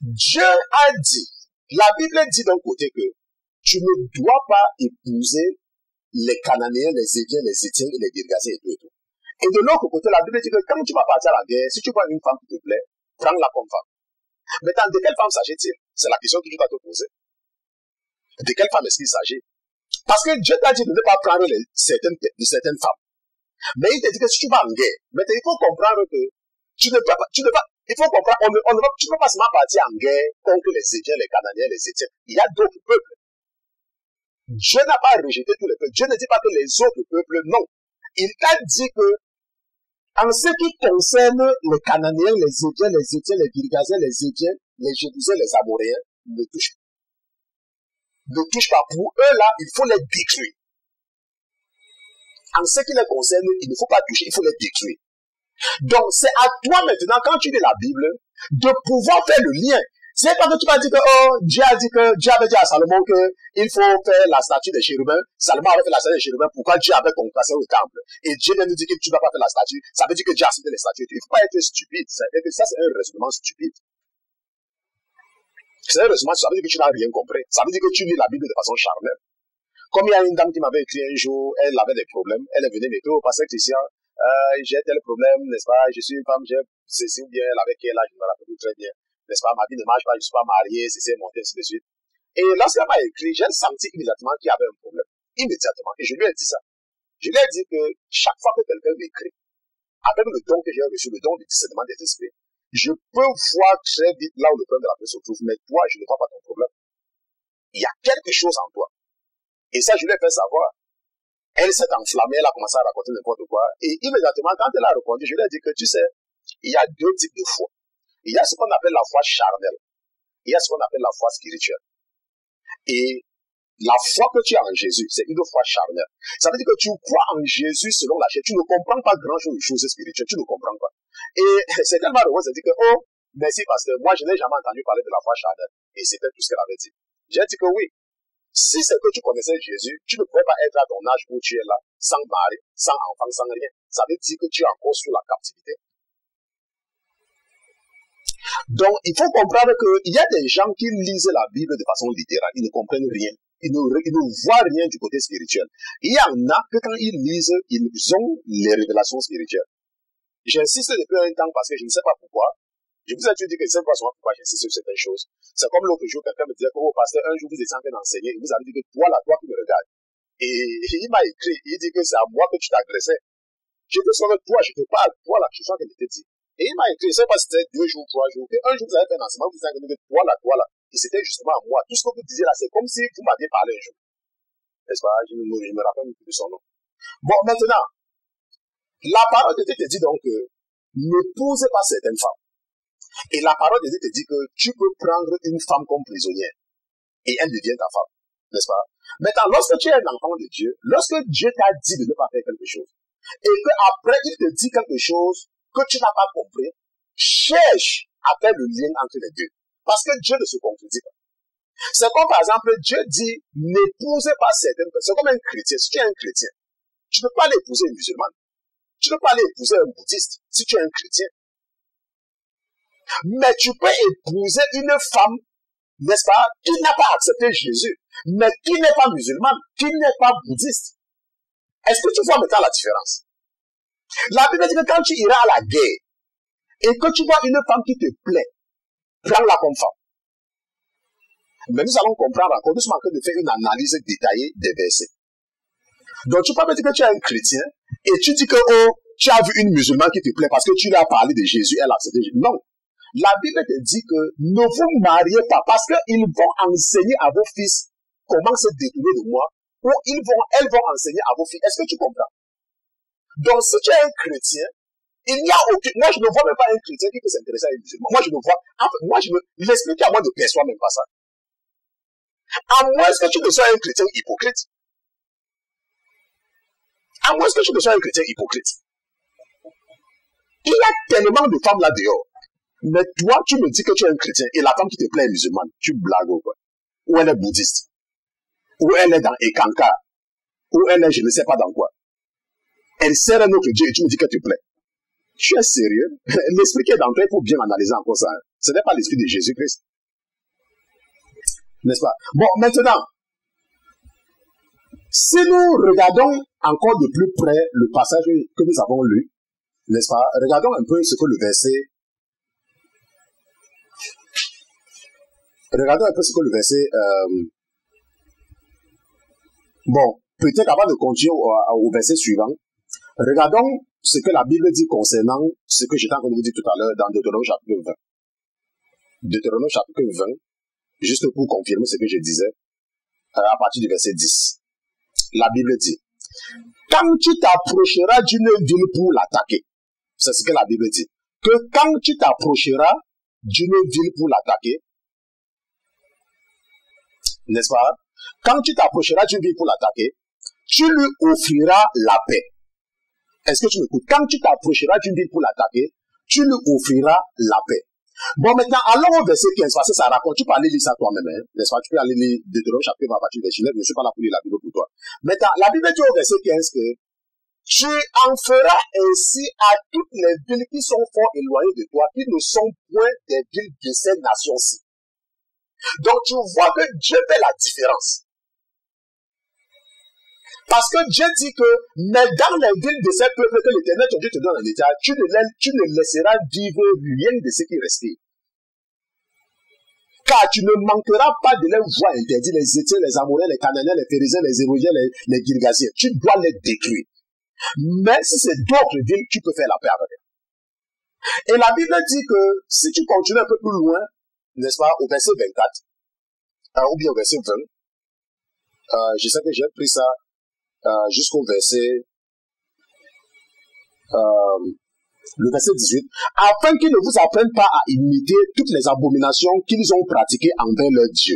Dieu a dit, la Bible dit d'un côté que tu ne dois pas épouser les Cananéens, les Éviens, les Étiens et les Girgasiens et tout et tout. Et de l'autre côté, la Bible dit que quand tu vas partir à la guerre, si tu vois une femme qui te plaît, prends-la comme femme. Maintenant, de quelle femme s'agit-il? C'est la question que tu dois te poser. De quelle femme est-ce qu'il s'agit? Parce que Dieu t'a dit de ne pas prendre certaines femmes. Mais il te dit que si tu vas en guerre, maintenant il faut comprendre que tu ne peux pas, il faut comprendre, tu ne peux pas seulement partir en guerre contre les Égyptiens, les Cananéens, les Étiens. Il y a d'autres peuples. Dieu n'a pas rejeté tous les peuples. Dieu ne dit pas que les autres peuples, non. Il t'a dit que, en ce qui concerne les Cananéens, les Égyptiens, les Girgasiens, les Étiens, les Jébusiens, les Amoréens, ne touche pas. Ne touche pas. Pour eux, là, il faut les détruire. En ce qui les concerne, il ne faut pas toucher, il faut les détruire. Donc, c'est à toi maintenant, quand tu lis la Bible, de pouvoir faire le lien. C'est pas que tu vas dire que, oh, Dieu avait dit à Salomon qu'il faut faire la statue des chérubins. Salomon avait fait la statue des chérubins. Pourquoi Dieu avait contrasté au temple? Et Dieu vient nous dire que tu ne dois pas faire la statue. Ça veut dire que Dieu a cité les statues. Il ne faut pas être stupide. Ça, c'est un raisonnement stupide. C'est un raisonnement, ça veut dire que tu n'as rien compris. Ça veut dire que tu lis la Bible de façon charnelle. Comme il y a une dame qui m'avait écrit un jour, elle avait des problèmes, elle est venue m'écrire, pasteur Christian, j'ai tel problème, n'est-ce pas, je suis une femme, j'ai ceci ou bien, elle avec elle, là, je me rappelle très bien, n'est-ce pas, ma vie ne marche pas, je ne suis pas mariée, c'est monté, ainsi de suite. Et lorsqu'elle m'a écrit, j'ai senti immédiatement qu'il y avait un problème. Immédiatement. Et je lui ai dit ça. Je lui ai dit que chaque fois que quelqu'un m'écrit, avec le don que j'ai reçu, le don du discernement des esprits, je peux voir très vite là où le problème de la personne se trouve, mais toi, je ne vois pas ton problème. Il y a quelque chose en toi. Et ça, je lui ai fait savoir. Elle s'est enflammée, elle a commencé à raconter n'importe quoi. Et immédiatement, quand elle a répondu, je lui ai dit que, tu sais, il y a deux types de foi. Il y a ce qu'on appelle la foi charnelle. Il y a ce qu'on appelle la foi spirituelle. Et la foi que tu as en Jésus, c'est une foi charnelle. Ça veut dire que tu crois en Jésus selon la chair. Tu ne comprends pas grand-chose de choses spirituelles. Tu ne comprends pas. Et c'est tellement heureux, c'est dit que, oh, merci pasteur, moi je n'ai jamais entendu parler de la foi charnelle. Et c'était tout ce qu'elle avait dit. J'ai dit que oui. Si c'est que tu connaissais Jésus, tu ne pouvais pas être à ton âge où tu es là, sans mari, sans enfant, sans rien. Ça veut dire que tu es encore sous la captivité. Donc, il faut comprendre qu'il y a des gens qui lisent la Bible de façon littérale. Ils ne comprennent rien. Ils ne voient rien du côté spirituel. Il y en a que quand ils lisent, ils ont les révélations spirituelles. J'insiste depuis un temps parce que je ne sais pas pourquoi. Je vous ai dit que c'est pourquoi j'insiste sur certaines choses. C'est comme l'autre jour, quelqu'un me disait que, oh, pasteur, un jour vous étiez en train d'enseigner et vous avez dit que toi qui me regardes. Et il m'a écrit, il dit que c'est à moi que tu t'agressais. Je te sens que toi, je te parle, toi là, je sens qu'elle était dit. Et il m'a écrit, je ne sais pas si c'était 2 jours, 3 jours, qu'un jour vous avez fait un enseignement, vous avez dit que toi là. Et c'était justement à moi. Tout ce que vous disiez là, c'est comme si vous m'aviez parlé un jour. N'est-ce pas? Je me rappelle plus de son nom. Bon, maintenant, la parole de Dieu te dit donc que n'épousez pas certaines femmes. Et la parole de Dieu te dit que tu peux prendre une femme comme prisonnière et elle devient ta femme, n'est-ce pas? Maintenant, lorsque tu es un enfant de Dieu, lorsque Dieu t'a dit de ne pas faire quelque chose, et qu'après il te dit quelque chose que tu n'as pas compris, cherche à faire le lien entre les deux. Parce que Dieu ne se contredit pas. C'est comme par exemple, Dieu dit, n'épousez pas certaines personnes. C'est comme un chrétien. Si tu es un chrétien, tu ne peux pas aller épouser une musulmane. Tu ne peux pas aller épouser un bouddhiste si tu es un chrétien. Mais tu peux épouser une femme, n'est-ce pas, qui n'a pas accepté Jésus, mais qui n'est pas musulmane, qui n'est pas bouddhiste. Est-ce que tu vois maintenant la différence? La Bible dit que quand tu iras à la guerre, et que tu vois une femme qui te plaît, prends-la comme femme. Mais nous allons comprendre encore, nous sommes en train de faire une analyse détaillée des versets. Donc tu peux me dire que tu es un chrétien, et tu dis que, oh, tu as vu une musulmane qui te plaît parce que tu lui as parlé de Jésus, elle a accepté Jésus. Non. La Bible te dit que ne vous mariez pas parce qu'ils vont enseigner à vos fils comment se détourner de moi, ou elles vont enseigner à vos filles. Est-ce que tu comprends? Donc, si tu es un chrétien, il n'y a aucun, moi je ne vois même pas un chrétien qui peut s'intéresser à un musulman. Moi je ne vois, l'esprit à moi ne perçoit même pas ça. À moins que tu ne sois un chrétien hypocrite. À moins que tu ne sois un chrétien hypocrite. Il y a tellement de femmes là dehors. Mais toi, tu me dis que tu es un chrétien et la femme qui te plaît est musulmane. Tu blagues ou quoi? Ou elle est bouddhiste. Ou elle est dans Ekanka. Ou elle est je ne sais pas dans quoi. Elle sert un autre Dieu et tu me dis qu'elle te plaît. Tu es sérieux? L'esprit qui est dans toi, il faut bien analyser encore ça. Hein. Ce n'est pas l'esprit de Jésus-Christ. N'est-ce pas? Bon, maintenant, si nous regardons encore de plus près le passage que nous avons lu, n'est-ce pas? Regardons un peu ce que le verset Regardons un peu ce que le verset... Bon, peut-être avant de continuer au verset suivant, regardons ce que la Bible dit concernant ce que j'étais en train de vous dire tout à l'heure dans Deutéronome chapitre 20. Deutéronome chapitre 20, juste pour confirmer ce que je disais, à partir du verset 10. La Bible dit, quand tu t'approcheras d'une ville pour l'attaquer, c'est ce que la Bible dit, que quand tu t'approcheras d'une ville pour l'attaquer, n'est-ce pas? Quand tu t'approcheras d'une ville pour l'attaquer, tu lui offriras la paix. Est-ce que tu m'écoutes? Quand tu t'approcheras d'une ville pour l'attaquer, tu lui offriras la paix. Bon, maintenant, allons au verset 15, parce que ça raconte, tu peux aller lire ça toi-même, hein, n'est-ce pas? Tu peux aller lire Deutéronome chapitre 20 à partir du verset 9, je ne suis pas là pour lire la Bible pour toi. Maintenant, la Bible dit au verset 15 que tu en feras ainsi à toutes les villes qui sont fort éloignées de toi, qui ne sont point des villes de ces nations-ci. Donc, tu vois que Dieu fait la différence. Parce que Dieu dit que, mais dans les villes de ces peuples que l'Éternel ton Dieu te donne en état, tu ne laisseras vivre rien de ce qui respire. Car tu ne manqueras pas de les voies interdites, les Étiens, les Amoréens, les Cananéens, les Phérésiens, les Héroïens, les Girgasiens. Tu dois les détruire. Mais si c'est d'autres villes, tu peux faire la paix avec elles. Et la Bible dit que, si tu continues un peu plus loin, n'est-ce pas, au verset 24, ou bien au verset 20, je sais que j'ai pris ça jusqu'au verset, le verset 18, afin qu'ils ne vous apprennent pas à imiter toutes les abominations qu'ils ont pratiquées envers leur Dieu,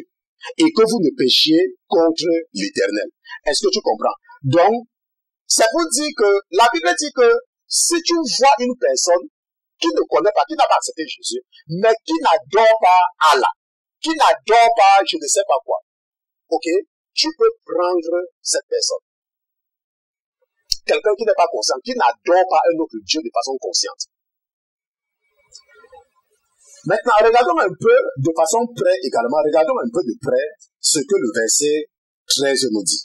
et que vous ne péchiez contre l'Éternel. Est-ce que tu comprends? Donc, c'est pour dire que, la Bible dit que, si tu vois une personne qui ne connaît pas, qui n'a pas accepté Jésus, mais qui n'adore pas Allah, qui n'adore pas je ne sais pas quoi, ok, tu peux prendre cette personne. Quelqu'un qui n'est pas conscient, qui n'adore pas un autre Dieu de façon consciente. Maintenant, regardons un peu de façon près également, regardons un peu de près ce que le verset 13 nous dit.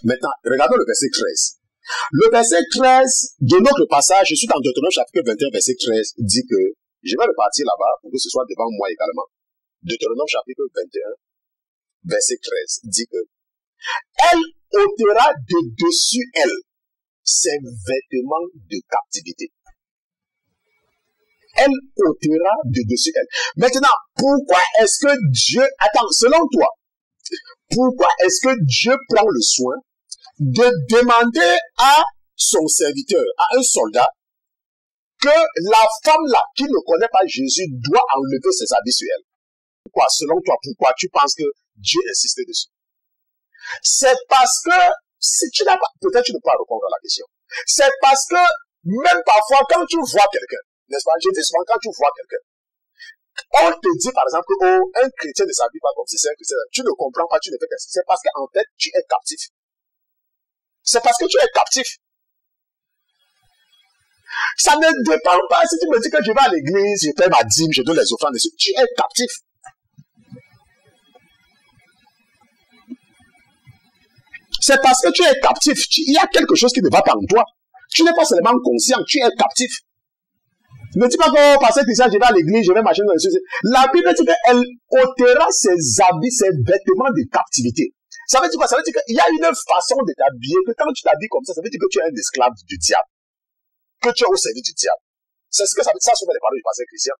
Maintenant, regardons le verset 13. Le verset 13 de notre passage, je suis dans Deutéronome chapitre 21, verset 13, dit que, je vais repartir là-bas pour que ce soit devant moi également. Deutéronome chapitre 21, verset 13, dit que, elle ôtera de dessus elle ses vêtements de captivité. Elle ôtera de dessus elle. Maintenant, pourquoi est-ce que Dieu, attends, selon toi, pourquoi est-ce que Dieu prend le soin de demander à son serviteur, à un soldat, que la femme là, qui ne connaît pas Jésus, doit enlever ses habits sur elle? Pourquoi, selon toi, pourquoi tu penses que Dieu insiste dessus? C'est parce que, si tu n'as pas, peut-être tu ne peux pas répondre à la question. C'est parce que, même parfois, quand tu vois quelqu'un, n'est-ce pas? Je dis souvent, quand tu vois quelqu'un, on te dit par exemple que, oh, un chrétien ne s'habille pas comme si c'est un chrétien. Tu ne comprends pas, tu ne fais qu'un. C'est parce qu'en fait, tu es captif. C'est parce que tu es captif. Ça ne dépend pas. Si tu me dis que je vais à l'église, je paie ma dîme, je donne les offrandes, tu es captif. C'est parce que tu es captif. Il y a quelque chose qui ne va pas en toi. Tu n'es pas seulement conscient, tu es captif. Ne dis pas que, oh, parce que je vais à l'église, je vais marcher dans les choses. La Bible dit qu'elle ôtera ses habits, ses vêtements de captivité. Ça veut dire quoi? Ça veut dire qu'il y a une façon de t'habiller, que quand tu t'habilles comme ça veut dire que tu es un esclave du diable. Que tu es au service du diable. C'est ce que ça veut dire, ça, souvent les paroles du pasteur Christian.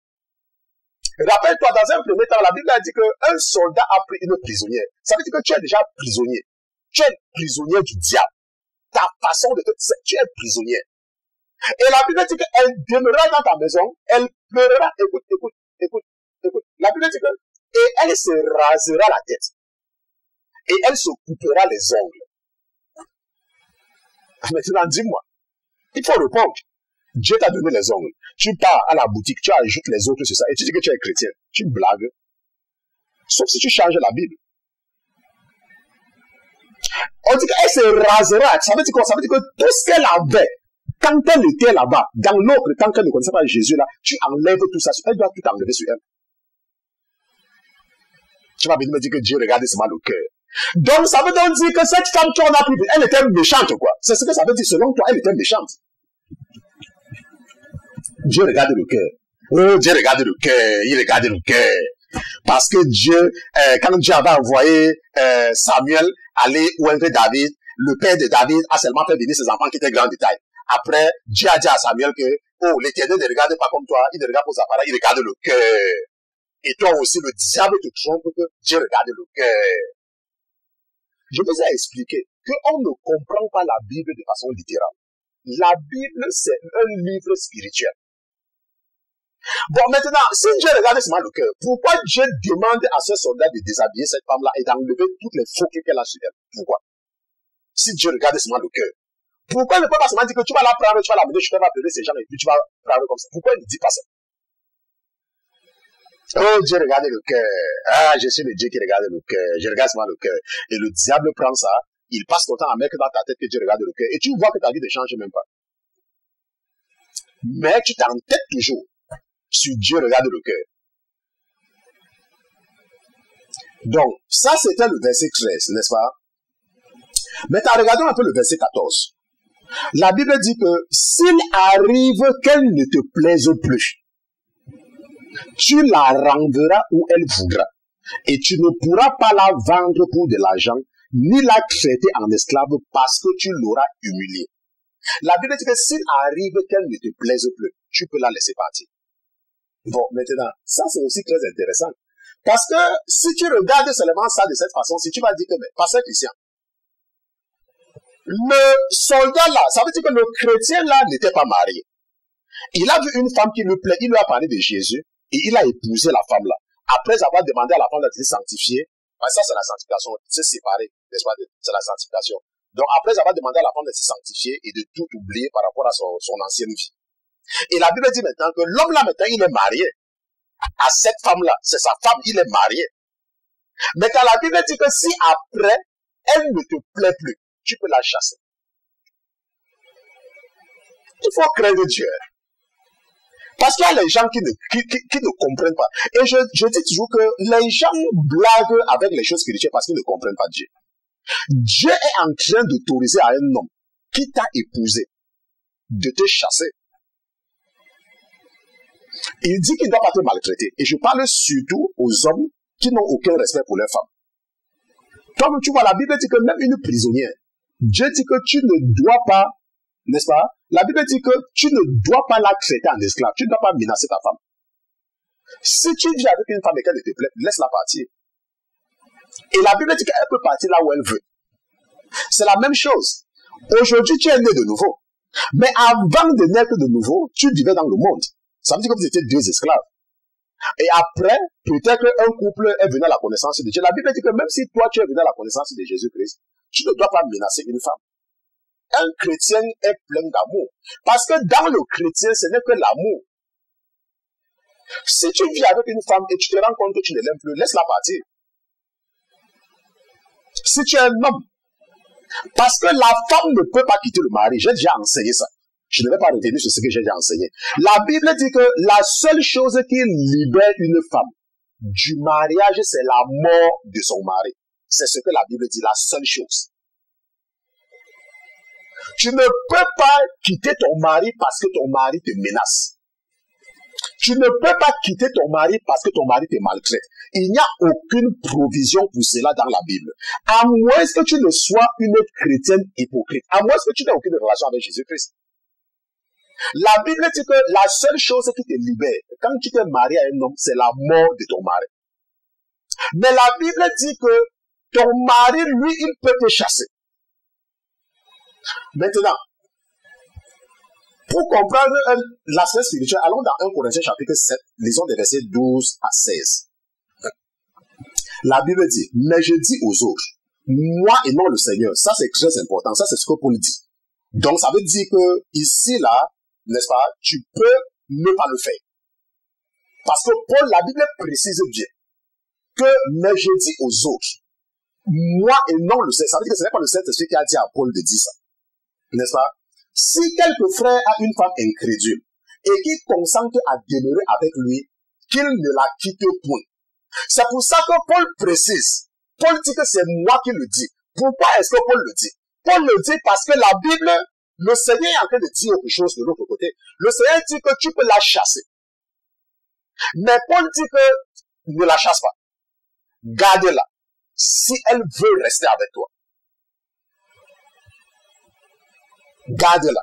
Rappelle-toi, dans un premier temps, la Bible a dit qu'un soldat a pris une prisonnière. Ça veut dire que tu es déjà prisonnier. Tu es prisonnier du diable. Ta façon de te... Tu es prisonnier. Et la Bible dit qu'elle demeurera dans ta maison, elle pleurera, écoute. La Bible dit que, et elle se rasera la tête. Et elle se coupera les ongles. Maintenant, dis-moi, il faut répondre. Dieu t'a donné les ongles. Tu pars à la boutique, tu ajoutes les autres sur ça, et tu dis que tu es chrétien. Tu blagues. Sauf si tu changes la Bible. On dit qu'elle se rasera. Ça veut dire quoi? Ça veut dire que tout ce qu'elle avait, quand elle était là-bas, dans l'autre, quand elle ne connaissait pas Jésus là, tu enlèves tout ça. Elle doit tout enlever sur elle. Tu vas venir me dire que Dieu regarde seulement le cœur. Donc, ça veut donc dire que cette femme qu'on a pris, elle était méchante, quoi. C'est ce que ça veut dire. Selon toi, elle était méchante. Dieu regarde le cœur. Oh, Dieu regarde le cœur. Il regarde le cœur. Parce que Dieu, quand Dieu avait envoyé Samuel aller oindre David, le père de David a seulement fait venir ses enfants qui étaient grands de taille. Après, Dieu a dit à Samuel que, oh, l'Éternel ne regarde pas comme toi, il ne regarde pas aux appareils, il regarde le cœur. Et toi aussi, le diable te trompe que Dieu regarde le cœur. Je vous ai expliqué qu'on ne comprend pas la Bible de façon littérale. La Bible, c'est un livre spirituel. Bon, maintenant, si Dieu regarde seulement le cœur, pourquoi Dieu demande à ce soldat de déshabiller cette femme-là et d'enlever toutes les fautes qu'elle a sur elle? Pourquoi? Si Dieu regarde seulement le cœur. Pourquoi il ne peut pas seulement dire que tu vas la prendre, tu vas l'amener, tu vas pleurer ces gens et puis tu vas prendre comme ça? Pourquoi il ne dit pas ça? Oh, Dieu regarde le cœur. Ah, je suis le Dieu qui regarde le cœur. Je regarde seulement le cœur. Et le diable prend ça, il passe ton temps à mettre dans ta tête que Dieu regarde le cœur. Et tu vois que ta vie ne change même pas. Mais tu t'entêtes toujours sur Dieu regarde le cœur. Donc, ça c'était le verset 13, n'est-ce pas? Maintenant, regardons un peu le verset 14. La Bible dit que s'il arrive qu'elle ne te plaise plus, tu la rendras où elle voudra. Et tu ne pourras pas la vendre pour de l'argent, ni la traiter en esclave parce que tu l'auras humiliée. La Bible dit que s'il arrive qu'elle ne te plaise plus, tu peux la laisser partir. Bon, maintenant, ça c'est aussi très intéressant. Parce que si tu regardes seulement ça de cette façon, si tu vas dire que, mais, pasteur Christian, le soldat là, ça veut dire que le chrétien là n'était pas marié. Il a vu une femme qui lui plaît, il lui a parlé de Jésus, et il a épousé la femme là. Après avoir demandé à la femme d'être sanctifiée, ça c'est la sanctification, c'est séparé, n'est-ce pas, c'est la sanctification. Donc après avoir demandé à la femme d'être sanctifiée et de tout oublier par rapport à son ancienne vie. Et la Bible dit maintenant que l'homme là maintenant il est marié à cette femme là, c'est sa femme, il est marié. Mais quand la Bible dit que si après elle ne te plaît plus, tu peux la chasser. Il faut craindre Dieu. Parce qu'il y a les gens qui ne comprennent pas. Et je dis toujours que les gens blaguent avec les choses spirituelles parce qu'ils ne comprennent pas Dieu. Dieu est en train d'autoriser à un homme qui t'a épousé de te chasser. Il dit qu'il ne doit pas te maltraiter. Et je parle surtout aux hommes qui n'ont aucun respect pour leurs femmes. Comme tu vois, la Bible dit que même une prisonnière, Dieu dit que tu ne dois pas, n'est-ce pas? La Bible dit que tu ne dois pas la traiter en esclave. Tu ne dois pas menacer ta femme. Si tu vis avec une femme et qu'elle ne te plaît, laisse-la partir. Et la Bible dit qu'elle peut partir là où elle veut. C'est la même chose. Aujourd'hui, tu es né de nouveau. Mais avant de naître de nouveau, tu vivais dans le monde. Ça veut dire que vous étiez deux esclaves. Et après, peut-être qu'un couple est venu à la connaissance de Dieu. La Bible dit que même si toi, tu es venu à la connaissance de Jésus-Christ, tu ne dois pas menacer une femme. Un chrétien est plein d'amour. Parce que dans le chrétien, ce n'est que l'amour. Si tu vis avec une femme et tu te rends compte que tu ne l'aimes plus, laisse-la partir. Si tu es un homme, parce que la femme ne peut pas quitter le mari. J'ai déjà enseigné ça. Je ne vais pas revenir sur ce que j'ai déjà enseigné. La Bible dit que la seule chose qui libère une femme du mariage, c'est la mort de son mari. C'est ce que la Bible dit, la seule chose. Tu ne peux pas quitter ton mari parce que ton mari te menace. Tu ne peux pas quitter ton mari parce que ton mari te maltraite. Il n'y a aucune provision pour cela dans la Bible. À moins que tu ne sois une chrétienne hypocrite. À moins que tu n'aies aucune relation avec Jésus-Christ. La Bible dit que la seule chose qui te libère quand tu t'es marié à un homme, c'est la mort de ton mari. Mais la Bible dit que ton mari, lui, il peut te chasser. Maintenant, pour comprendre l'aspect spirituel, allons dans 1 Corinthiens chapitre 7, lisons des versets 12 à 16. La Bible dit, mais je dis aux autres, moi et non le Seigneur. Ça c'est très important, ça c'est ce que Paul dit. Donc ça veut dire que ici là, n'est-ce pas, tu peux ne pas le faire. Parce que Paul, la Bible précise bien que, mais je dis aux autres, moi et non le Seigneur. Ça veut dire que ce n'est pas le Saint-Esprit qui a dit à Paul de dire ça. N'est-ce pas? Si quelque frère a une femme incrédule et qui consente à demeurer avec lui, qu'il ne la quitte point. C'est pour ça que Paul précise. Paul dit que c'est moi qui le dis. Pourquoi est-ce que Paul le dit? Paul le dit parce que la Bible, le Seigneur est en train de dire autre chose de l'autre côté. Le Seigneur dit que tu peux la chasser. Mais Paul dit que ne la chasse pas. Garde-la. Si elle veut rester avec toi, garde-la.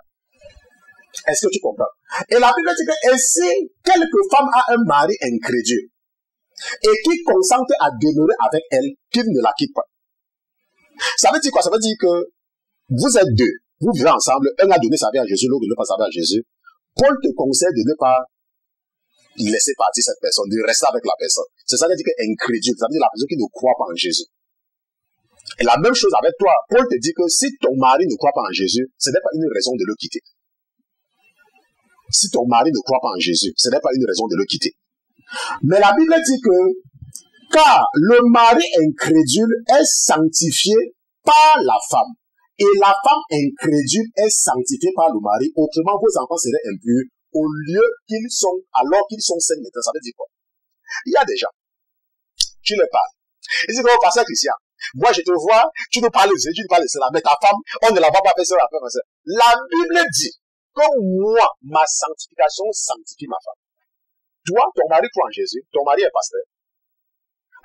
Est-ce que tu comprends? Et la Bible dit que ainsi, quelque femme a un mari incrédule et qui consente à demeurer avec elle, qu'il ne la quitte pas. Ça veut dire quoi? Ça veut dire que vous êtes deux, vous vivez ensemble, un a donné sa vie à Jésus, l'autre ne pas sa vie à Jésus. Paul te conseille de ne pas laisser partir cette personne, de rester avec la personne. C'est ça qui veut dire que incrédule, ça veut dire la personne qui ne croit pas en Jésus. Et la même chose avec toi. Paul te dit que si ton mari ne croit pas en Jésus, ce n'est pas une raison de le quitter. Si ton mari ne croit pas en Jésus, ce n'est pas une raison de le quitter. Mais la Bible dit que car le mari incrédule est sanctifié par la femme et la femme incrédule est sanctifiée par le mari, autrement vos enfants seraient impurs au lieu qu'ils sont, alors qu'ils sont saints maintenant. Ça veut dire quoi? Il y a des gens, tu leur parles. Ils disent, oh, pasteur Christian, moi je te vois, tu nous parles de cela, tu nous parles de cela, mais ta femme, on ne la va pas faire ça, la faire ça. La Bible dit que moi, ma sanctification sanctifie ma femme. Toi, ton mari croit en Jésus, ton mari est pasteur.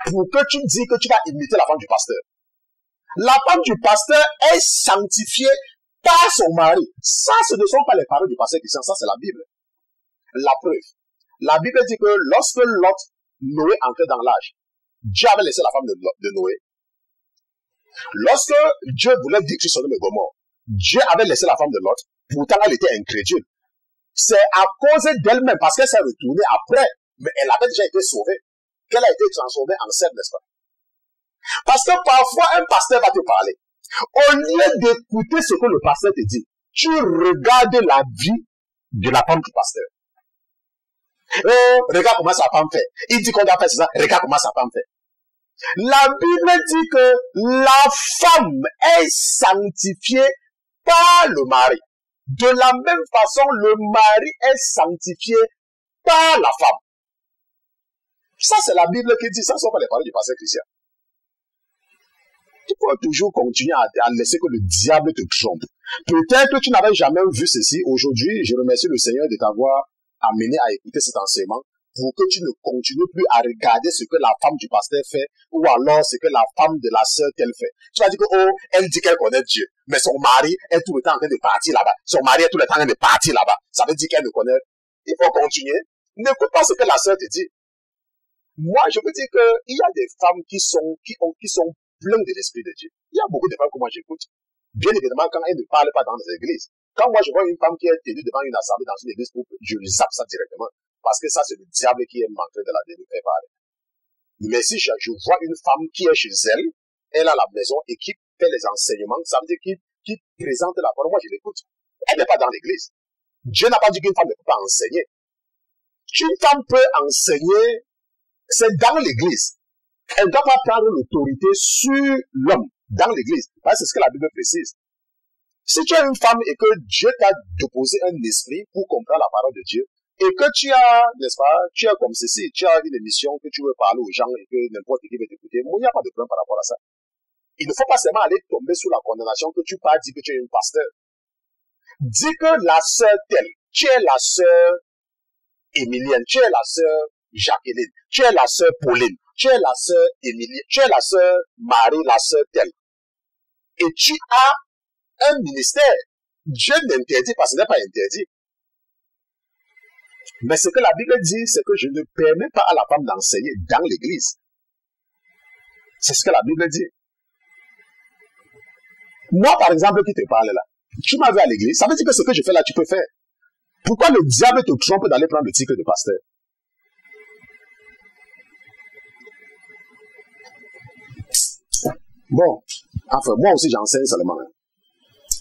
Pour que tu me dis que tu vas imiter la femme du pasteur. La femme du pasteur est sanctifiée par son mari. Ça, ce ne sont pas les paroles du pasteur Christian, ça c'est la Bible. La preuve. La Bible dit que lorsque Lot, Noé entrait dans l'âge, Dieu avait laissé la femme de Noé. Lorsque Dieu voulait détruire Sodome et Gomorrhe, Dieu avait laissé la femme de Lot, pourtant elle était incrédule. C'est à cause d'elle-même, parce qu'elle s'est retournée après, mais elle avait déjà été sauvée, qu'elle a été transformée en celle, n'est-ce pas? Parce que parfois, un pasteur va te parler. Au lieu d'écouter ce que le pasteur te dit, tu regardes la vie de la femme du pasteur. Oh, regarde comment sa femme fait. Il dit qu'on doit faire ça, regarde comment sa femme fait. La Bible dit que la femme est sanctifiée par le mari. De la même façon, le mari est sanctifié par la femme. Ça, c'est la Bible qui dit, ça ne sont pas les paroles du pasteur Christian. Tu peux toujours continuer à laisser que le diable te trompe. Peut-être que tu n'avais jamais vu ceci. Aujourd'hui, je remercie le Seigneur de t'avoir amené à écouter cet enseignement pour que tu ne continues plus à regarder ce que la femme du pasteur fait ou alors ce que la femme de la sœur telle fait. Tu vas dire que, oh, elle dit qu'elle connaît Dieu, mais son mari est tout le temps en train de partir là-bas. Son mari est tout le temps en train de partir là-bas. Ça veut dire qu'elle ne connaît. Il faut continuer. N'écoute pas ce que la sœur te dit. Moi, je veux dire qu'il y a des femmes qui sont pleines de l'Esprit de Dieu. Il y a beaucoup de femmes que moi j'écoute. Bien évidemment, quand elles ne parlent pas dans les églises. Quand moi je vois une femme qui est tenue devant une assemblée dans une église, je lui zappe ça directement. Parce que ça, c'est le diable qui est montré de la faire parler. Mais si je vois une femme qui est chez elle, elle a la maison et qui fait les enseignements, ça veut dire qui présente la parole, moi je l'écoute. Elle n'est pas dans l'église. Dieu n'a pas dit qu'une femme ne peut pas enseigner. Une femme peut enseigner, c'est dans l'église. Elle ne doit pas prendre l'autorité sur l'homme dans l'église. Parce que c'est ce que la Bible précise. Si tu es une femme et que Dieu t'a déposé un esprit pour comprendre la parole de Dieu, et que tu as, n'est-ce pas, tu as comme ceci, tu as une émission que tu veux parler aux gens et que n'importe qui veut t'écouter, moi, il n'y a pas de problème par rapport à ça. Il ne faut pas seulement aller tomber sous la condamnation que tu parles, dis que tu es une pasteur. Dis que la sœur telle, tu es la sœur Émilienne, tu es la sœur Jacqueline, tu es la sœur Pauline, tu es la sœur Émilie, tu es la sœur Marie, la sœur telle. Et tu as un ministère. Dieu n'interdit pas, ce n'est pas interdit. Mais ce que la Bible dit, c'est que je ne permets pas à la femme d'enseigner dans l'église. C'est ce que la Bible dit. Moi, par exemple, qui te parle là, tu m'as vu à l'église, ça veut dire que ce que je fais là, tu peux faire. Pourquoi le diable te trompe d'aller prendre le titre de pasteur? Bon, enfin, moi aussi j'enseigne seulement.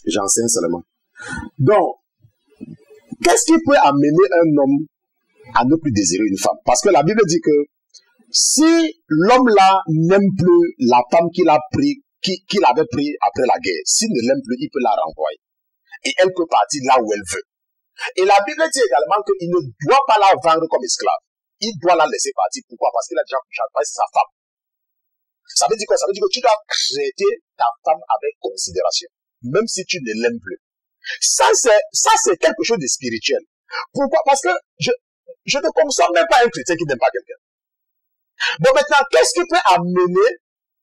J'enseigne seulement. Donc, qu'est-ce qui peut amener un homme à ne plus désirer une femme? Parce que la Bible dit que si l'homme là n'aime plus la femme qu'il avait pris après la guerre, s'il ne l'aime plus, il peut la renvoyer. Et elle peut partir là où elle veut. Et la Bible dit également qu'il ne doit pas la vendre comme esclave. Il doit la laisser partir. Pourquoi? Parce qu'il a déjà couché avec sa femme. Ça veut dire quoi? Ça veut dire que tu dois traiter ta femme avec considération. Même si tu ne l'aimes plus. Ça, c'est quelque chose de spirituel. Pourquoi? Parce que je ne consomme même pas un chrétien qui n'aime pas quelqu'un. Bon, maintenant, qu'est-ce qui peut amener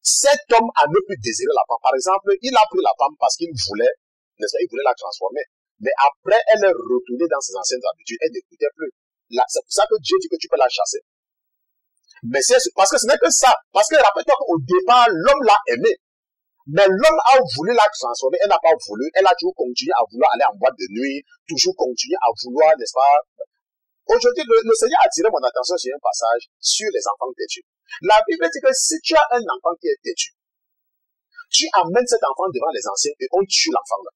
cet homme à ne plus désirer la femme? Par exemple, il a pris la femme parce qu'il voulait, n'est-ce pas, il voulait la transformer. Mais après, elle est retournée dans ses anciennes habitudes. Elle n'écoutait plus. C'est pour ça que Dieu dit que tu peux la chasser. Mais c'est parce que ce n'est que ça. Parce que rappelle-toi qu'au départ, l'homme l'a aimé. Mais l'homme a voulu la transformer. Elle n'a pas voulu. Elle a toujours continué à vouloir aller en boîte de nuit. Toujours continué à vouloir, n'est-ce pas? Aujourd'hui, le Seigneur a attiré mon attention sur un passage sur les enfants têtus. La Bible dit que si tu as un enfant qui est têtu, tu amènes cet enfant devant les anciens et on tue l'enfant là.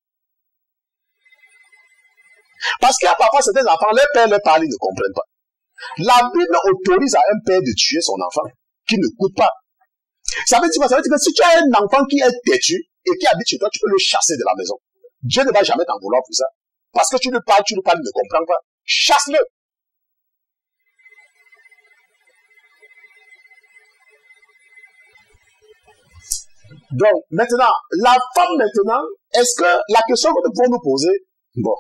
Parce qu'il y a parfois certains enfants, leur père leur parle, ils ne comprennent pas. La Bible autorise à un père de tuer son enfant qui ne coûte pas. Ça veut dire que si tu as un enfant qui est têtu et qui habite chez toi, tu peux le chasser de la maison. Dieu ne va jamais t'en vouloir pour ça. Parce que tu lui parles, il ne comprend pas. Chasse-le. Donc, maintenant, la femme maintenant, est-ce que la question que nous pouvons nous poser, bon,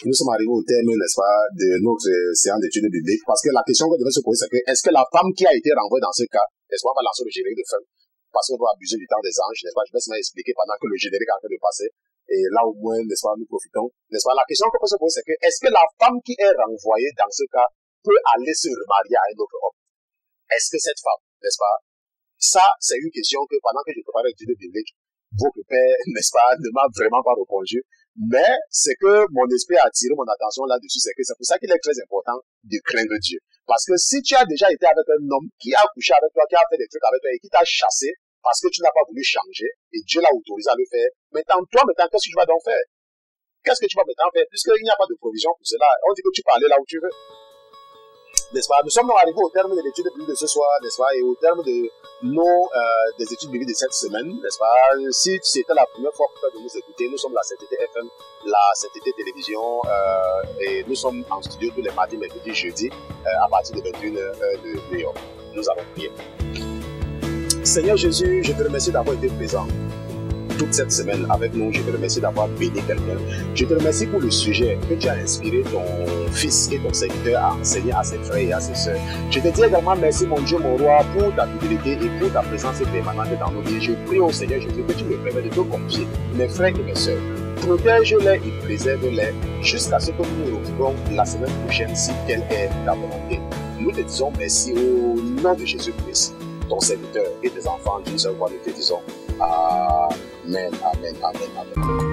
nous sommes arrivés au terme, n'est-ce pas, de notre séance d'études bibliques, parce que la question qu'on devait se poser, c'est que, est-ce que la femme qui a été renvoyée dans ce cas, n'est-ce pas, on va lancer le générique de fin, parce qu'on doit abuser du temps des anges, n'est-ce pas, je vais seulement expliquer pendant que le générique est en train de passer, et là au moins, n'est-ce pas, nous profitons, n'est-ce pas, la question qu'on peut se poser, c'est que, est-ce que la femme qui est renvoyée dans ce cas peut aller se remarier à un autre homme? Est-ce que cette femme, n'est-ce pas, ça, c'est une question que pendant que je préparais l'étude biblique, votre père, n'est-ce pas, ne m'a vraiment pas répondu. Mais c'est que mon esprit a attiré mon attention là-dessus, c'est que c'est pour ça qu'il est très important de craindre Dieu. Parce que si tu as déjà été avec un homme qui a couché avec toi, qui a fait des trucs avec toi et qui t'a chassé parce que tu n'as pas voulu changer et Dieu l'a autorisé à le faire, maintenant, qu'est-ce que tu vas donc faire? Qu'est-ce que tu vas maintenant faire? Puisqu'il n'y a pas de provision pour cela, on dit que tu peux aller là où tu veux. N'est-ce pas? Nous sommes arrivés au terme de l'étude biblique de ce soir, n'est-ce pas? Et au terme de des études bibliques de cette semaine, n'est-ce pas? Si c'était la première fois que vous nous écoutez, nous sommes la CTT FM, la CTT Télévision, et nous sommes en studio tous les mardis, mercredis, jeudi, à partir de 21h de New York. Nous allons prier. Seigneur Jésus, je te remercie d'avoir été présent toute cette semaine avec nous. Je te remercie d'avoir béni quelqu'un. Je te remercie pour le sujet que tu as inspiré ton fils et ton serviteur à enseigner à ses frères et à ses sœurs. Je te dis également merci, mon Dieu, mon roi, pour ta fidélité et pour ta présence permanente dans nos vies. Je prie au Seigneur Jésus que tu me permets de te confier mes frères et mes sœurs. Protège-les et préserve-les jusqu'à ce que nous nous retrouvions la semaine prochaine si telle est ta volonté. Nous te disons merci au nom de Jésus-Christ, ton serviteur et tes enfants d'une seule voix. Nous te disons Amen, amen, amen, amen.